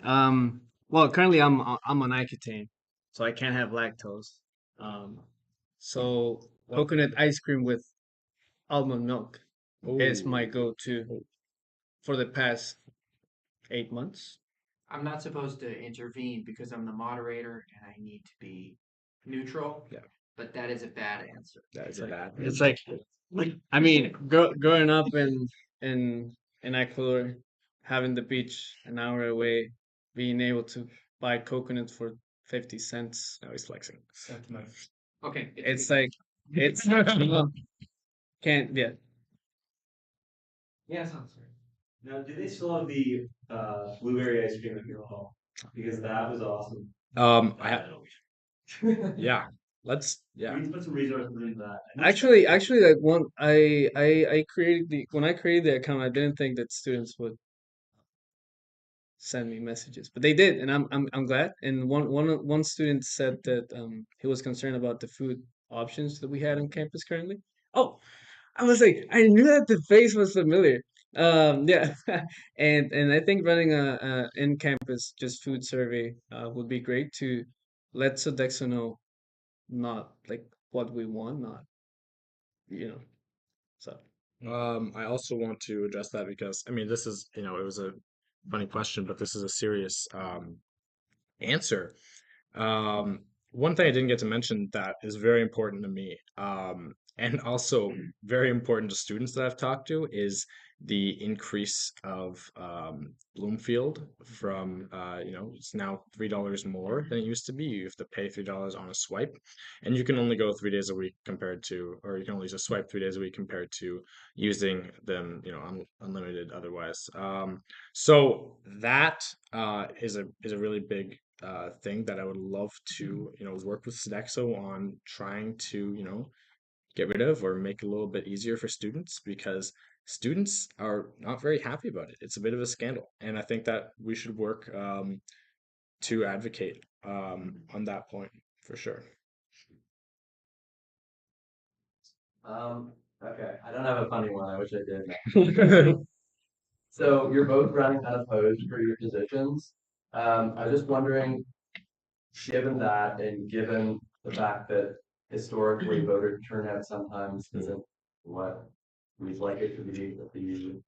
Well, currently I'm on Accutane, so I can't have lactose. Um, so coconut ice cream with almond milk is my Oh, go-to for the past 8 months. I'm not supposed to intervene because I'm the moderator and I need to be neutral. Yeah. But that is a bad answer. that is a bad. It's like, I mean, growing up in Ecuador, having the beach an hour away, being able to buy coconuts for 50 cents. Now he's flexing. Okay. It's like it's can't yeah. Yeah, sounds right. now, do they still have the blueberry ice cream at your home? Because that was awesome. Yeah. Yeah. We need to put some resources into that. Actually, like one, I created when I created the account, I didn't think that students would send me messages, but they did, and I'm glad. And one student said that he was concerned about the food options that we had on campus currently. Oh, I was like, I knew that the face was familiar. Yeah, and I think running a in-campus just food survey would be great to let Sodexo know not like what we want, not you know. So I also want to address that because I mean this is it was a funny question, but this is a serious answer. Um, One thing I didn't get to mention that is very important to me, and also very important to students that I've talked to, is the increase of Bloomfield from, it's now $3 more than it used to be. You have to pay $3 on a swipe, and you can only go 3 days a week compared to, or you can only just swipe 3 days a week compared to using them, unlimited otherwise. So that is a really big thing that I would love to, work with Sodexo on trying to, get rid of or make a little bit easier for students because students are not very happy about it. It's a bit of a scandal, and I think that we should work to advocate on that point for sure. Um, okay, I don't have a funny one. I wish I did. So you're both running unopposed for your positions. I was just wondering, given that and given the fact that historically voter turnout sometimes isn't what we'd like it to be at the U,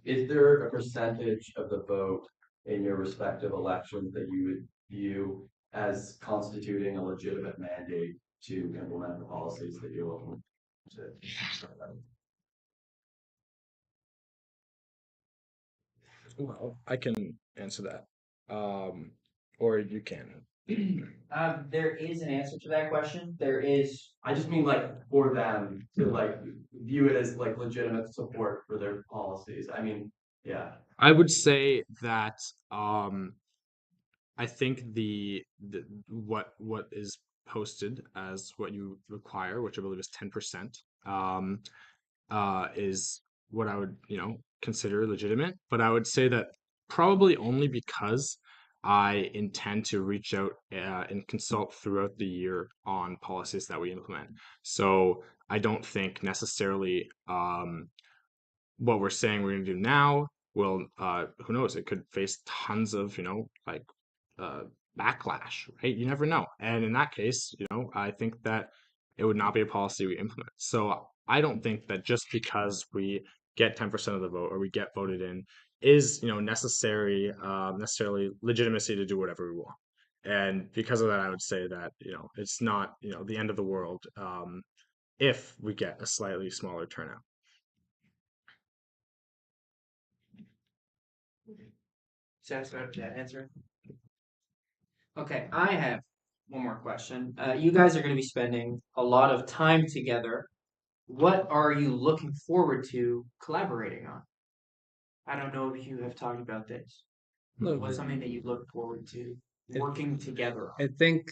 is there a percentage of the vote in your respective elections that you would view as constituting a legitimate mandate to implement the policies that you're looking to? Well, I can answer that, um, or you can. There is an answer to that question. There is. I just mean like for them to like view it as like legitimate support for their policies. I mean, yeah. I would say that I think the what is posted as what you require, which I believe is 10%, um, is what I would, consider legitimate. But I would say that probably only because I intend to reach out and consult throughout the year on policies that we implement. So I don't think necessarily what we're saying we're going to do now will, who knows, it could face tons of, like uh, backlash, right? You never know. And in that case, I think that it would not be a policy we implement. So I don't think that just because we get 10% of the vote or we get voted in is, necessarily legitimacy to do whatever we want. And because of that, I would say that, it's not, the end of the world if we get a slightly smaller turnout. Satisfied with that answer? Okay, I have one more question. You guys are going to be spending a lot of time together. What are you looking forward to collaborating on? I don't know if you have talked about this. look, What's something that you look forward to working together I on? think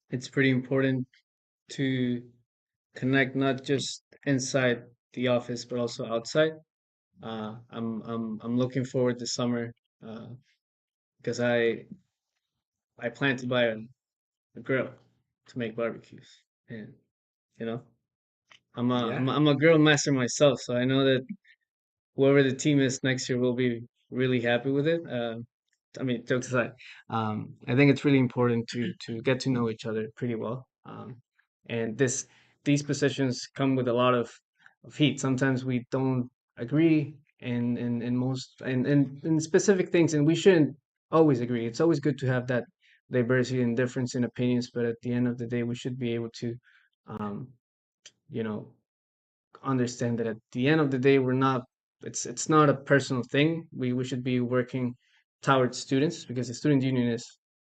it's pretty important to connect not just inside the office but also outside. I'm looking forward to summer uh, because I plan to buy a grill to make barbecues, and you know Yeah. I'm a grill master myself, so I know that whoever the team is next year will be really happy with it. I mean, jokes aside, I think it's really important to get to know each other pretty well. And these positions come with a lot of heat. Sometimes we don't agree in most in specific things, and we shouldn't always agree. It's always good to have that diversity and difference in opinions, but at the end of the day, we should be able to, um, you know, understand that at the end of the day we're not it's not a personal thing. We should be working towards students because the student union is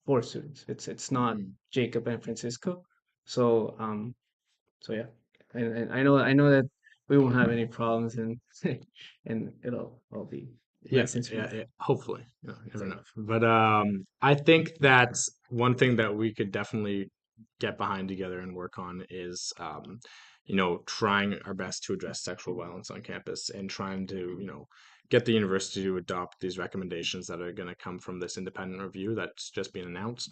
for students. It's not Mhm. Jacob and Francisco. So so yeah. And I know that we won't have any problems and and it'll all be Yeah, nice and yeah, smooth. yeah. Hopefully, never So know. But I think that one thing that we could definitely get behind together and work on is, trying our best to address sexual violence on campus and trying to, get the university to adopt these recommendations that are going to come from this independent review that's just been announced.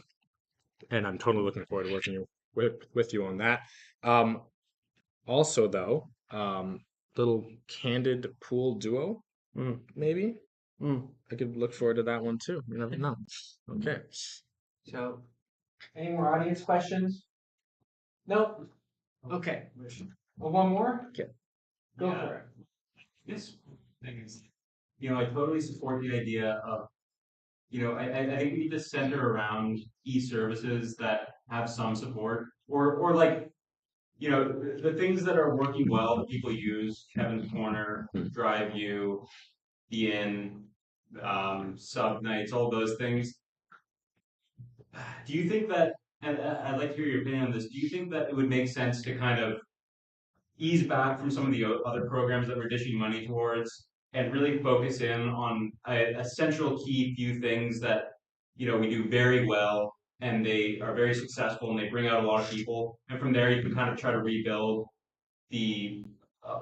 And I'm totally looking forward to working with you on that. Um, Also, though, little candid pool duo, Mm, maybe. mm. I could look forward to that one too. You never know. Okay. So, any more audience questions? Nope. Okay. Well, one more? Okay. Go Yeah. for it. This thing is, I totally support the idea of, I think we need to center around e-services that have some support, or like, the things that are working well that people use, Kevin's Corner, Drive You, the Inn, sub nights, all those things. Do you think that, and I'd like to hear your opinion on this, do you think that it would make sense to kind of ease back from some of the other programs that we're dishing money towards and really focus in on a central key few things that we do very well and they are very successful and they bring out a lot of people, and from there you can kind of try to rebuild the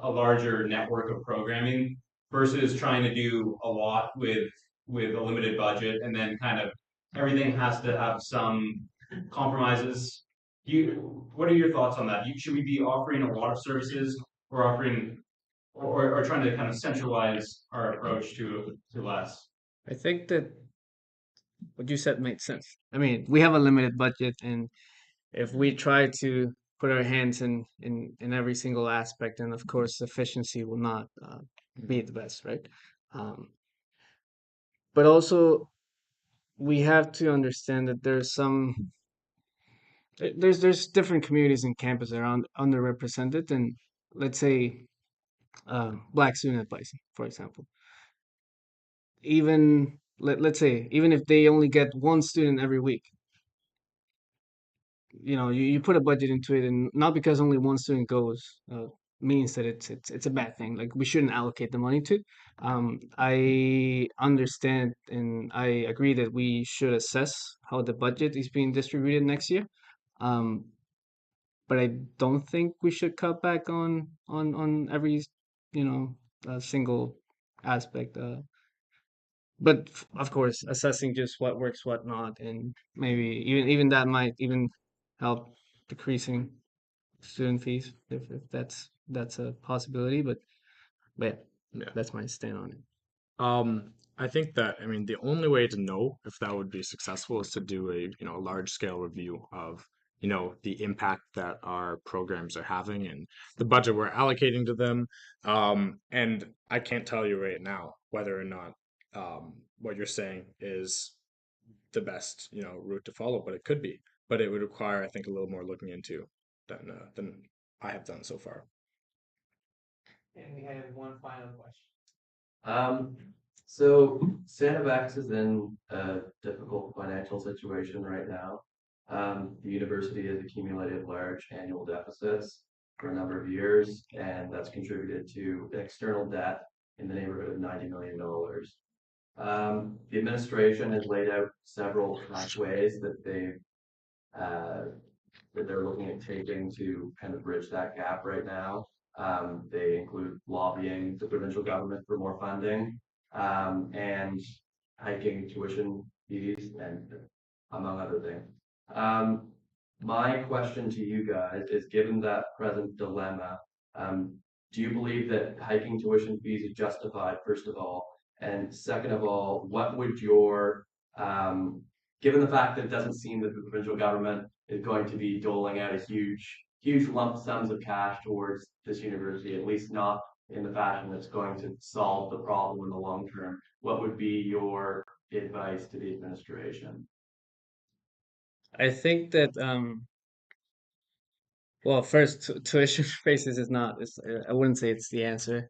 a larger network of programming versus trying to do a lot with a limited budget and then kind of everything has to have some compromises. What are your thoughts on that? Should we be offering a lot of services or offering or trying to kind of centralize our approach to less? I think that what you said made sense. I mean, we have a limited budget, and if we try to put our hands in every single aspect, then of course efficiency will not be the best, right? Um, but also we have to understand that there's different communities in campus that are underrepresented, and let's say black student advice, for example. Even let's say even if they only get one student every week, you put a budget into it, and not because only one student goes means that it's a bad thing. Like we shouldn't allocate the money to. I understand and I agree that we should assess how the budget is being distributed next year. Um, but I don't think we should cut back on every single aspect. But of course, assessing just what works, what not, and maybe even that might even help decreasing student fees if that's a possibility. But Yeah. that's my stand on it. I think that, I mean, the only way to know if that would be successful is to do a large scale review of, the impact that our programs are having and the budget we're allocating to them. And I can't tell you right now whether or not what you're saying is the best, route to follow, but it could be. But it would require, I think, a little more looking into than I have done so far. And we have one final question. Um, so Sanivex is in a difficult financial situation right now. The university has accumulated large annual deficits for a number of years, and that's contributed to external debt in the neighborhood of $90 million. The administration has laid out several pathways uh, that they're looking at taking to kind of bridge that gap right now. They include lobbying the provincial government for more funding, and hiking tuition fees, and among other things. Um, my question to you guys is, given that present dilemma, um, do you believe that hiking tuition fees is justified, first of all? And second of all, what would given the fact that it doesn't seem that the provincial government is going to be doling out a huge lump sums of cash towards this university, at least not in the fashion that's going to solve the problem in the long term, what would be your advice to the administration? I think that well, first, tuition raises is not. I wouldn't say it's the answer.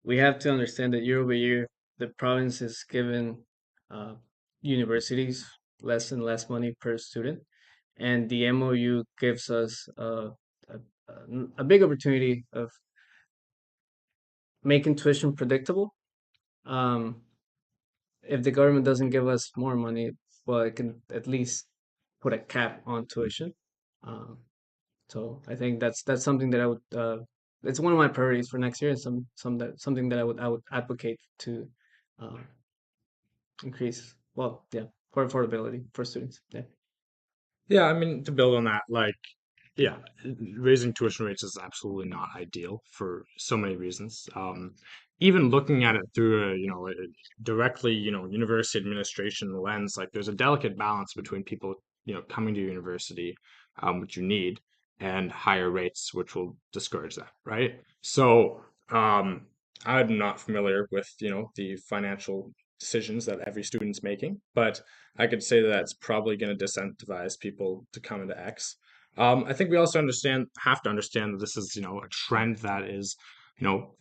We have to understand that year over year, the province is given uh, universities less and less money per student, and the MOU gives us a big opportunity of making tuition predictable. Um, if the government doesn't give us more money, well, it can at least put a cap on tuition. Um, So I think that's something that I would it's one of my priorities for next year, and something that I would advocate to uh, increase. Well, yeah, for affordability for students. Yeah. Yeah, I mean, to build on that, like, yeah, raising tuition rates is absolutely not ideal for so many reasons. Even looking at it through a directly, university administration lens, like there's a delicate balance between people, coming to university, which you need, and higher rates, which will discourage that, right? So, I'm not familiar with, the financial decisions that every student's making, but I could say that it's probably going to disincentivize people to come into X. I think we also have to understand that this is, a trend that is,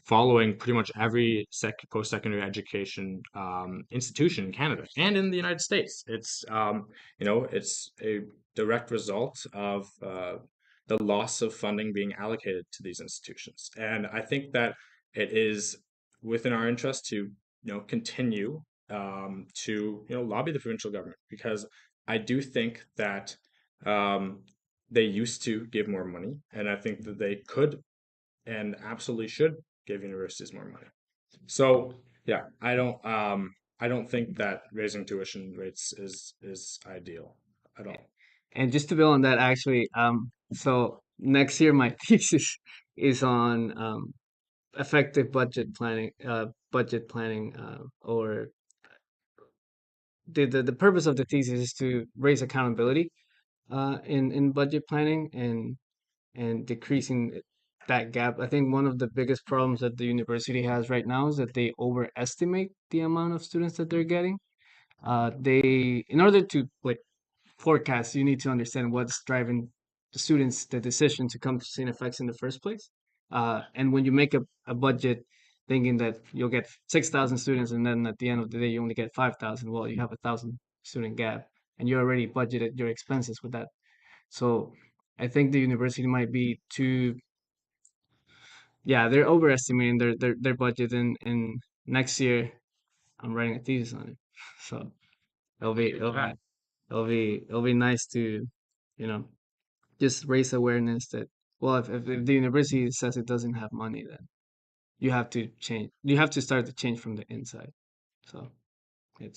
following pretty much every post-secondary education institution in Canada and in the United States. It's a direct result of the loss of funding being allocated to these institutions, and I think that it is within our interest to, continue to, lobby the provincial government because I do think that. Um, they used to give more money, and I think that they could and absolutely should give universities more money. So yeah, I don't think that raising tuition rates is ideal at all. And just to build on that, actually, so next year my thesis is on effective budget planning, or the purpose of the thesis is to raise accountability in budget planning and decreasing that gap. I think one of the biggest problems that the university has right now is that they overestimate the amount of students that they're getting. In order to like forecast, you need to understand what's driving the students the decision to come to CineFX in the first place. And when you make a budget thinking that you'll get 6,000 students and then at the end of the day you only get 5,000, well, you have 1,000 student gap and you already budgeted your expenses with that. So I think the university might be too, yeah, they're overestimating their budget, and next year I'm writing a thesis on it. So it'll be it'll be it'll be nice to, you know, just raise awareness that, well, if the university says it doesn't have money, then you have to change. You have to start to change from the inside. So it,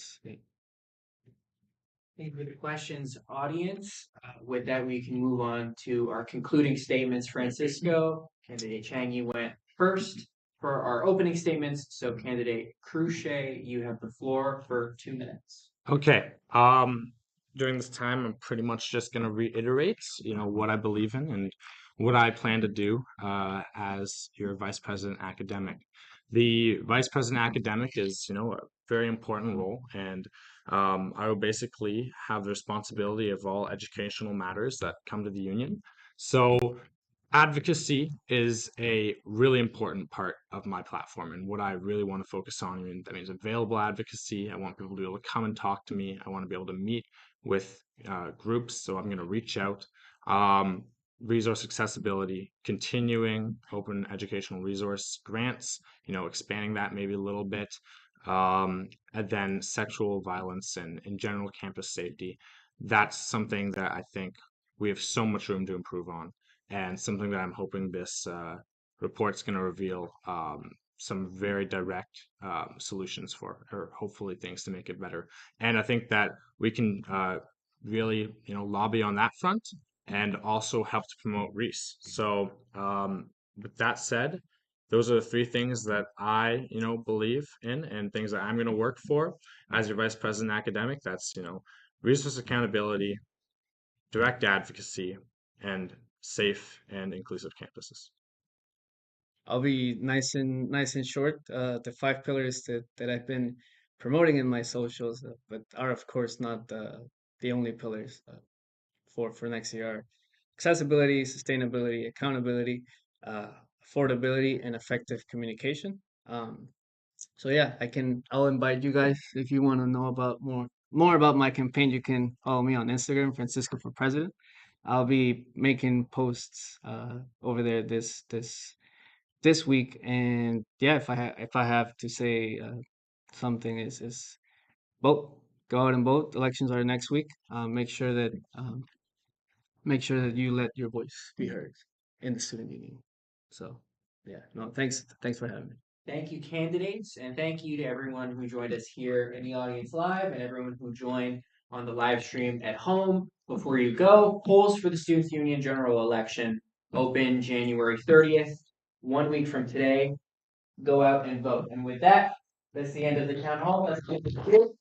Thank you for the questions, audience. With that, we can move on to our concluding statements. Francisco, candidate Chang, you went first for our opening statements. So candidate Cruce, you have the floor for 2 minutes. Okay. During this time, I'm pretty much just going to reiterate, what I believe in and what I plan to do as your vice president academic. The vice president academic is, a very important role, and I will basically have the responsibility of all educational matters that come to the union. So advocacy is a really important part of my platform and what I really want to focus on. I mean, that means available advocacy. I want people to be able to come and talk to me. I want to be able to meet with groups. So I'm going to reach out. Um, Resource accessibility, continuing open educational resource grants, expanding that maybe a little bit. And then sexual violence and in general campus safety. That's something that I think we have so much room to improve on, and something that I'm hoping this report's going to reveal some very direct solutions for, or hopefully things to make it better. And I think that we can really, lobby on that front and also help to promote Reese. So with that said, those are the three things that I, believe in and things that I'm going to work for as your vice president academic. That's, resource accountability, direct advocacy, and safe and inclusive campuses. I'll be nice and short. The five pillars that I've been promoting in my socials, but are of course not the only pillars for next year are accessibility, sustainability, accountability, uh, affordability, and effective communication. So yeah, I'll invite you guys if you want to know about more about my campaign. You can follow me on Instagram, Francisco for President. I'll be making posts over there this week, and yeah, if I have to say something, is vote, go out and vote. Elections are next week. Make sure that you let your voice be heard in the student union. So yeah, no, thanks for having me. Thank you, candidates, and thank you to everyone who joined us here in the audience live and everyone who joined on the live stream at home. Before you go, polls for the Students' Union general election open January 30th, 1 week from today. Go out and vote. And with that, that's the end of the town hall. Let's get the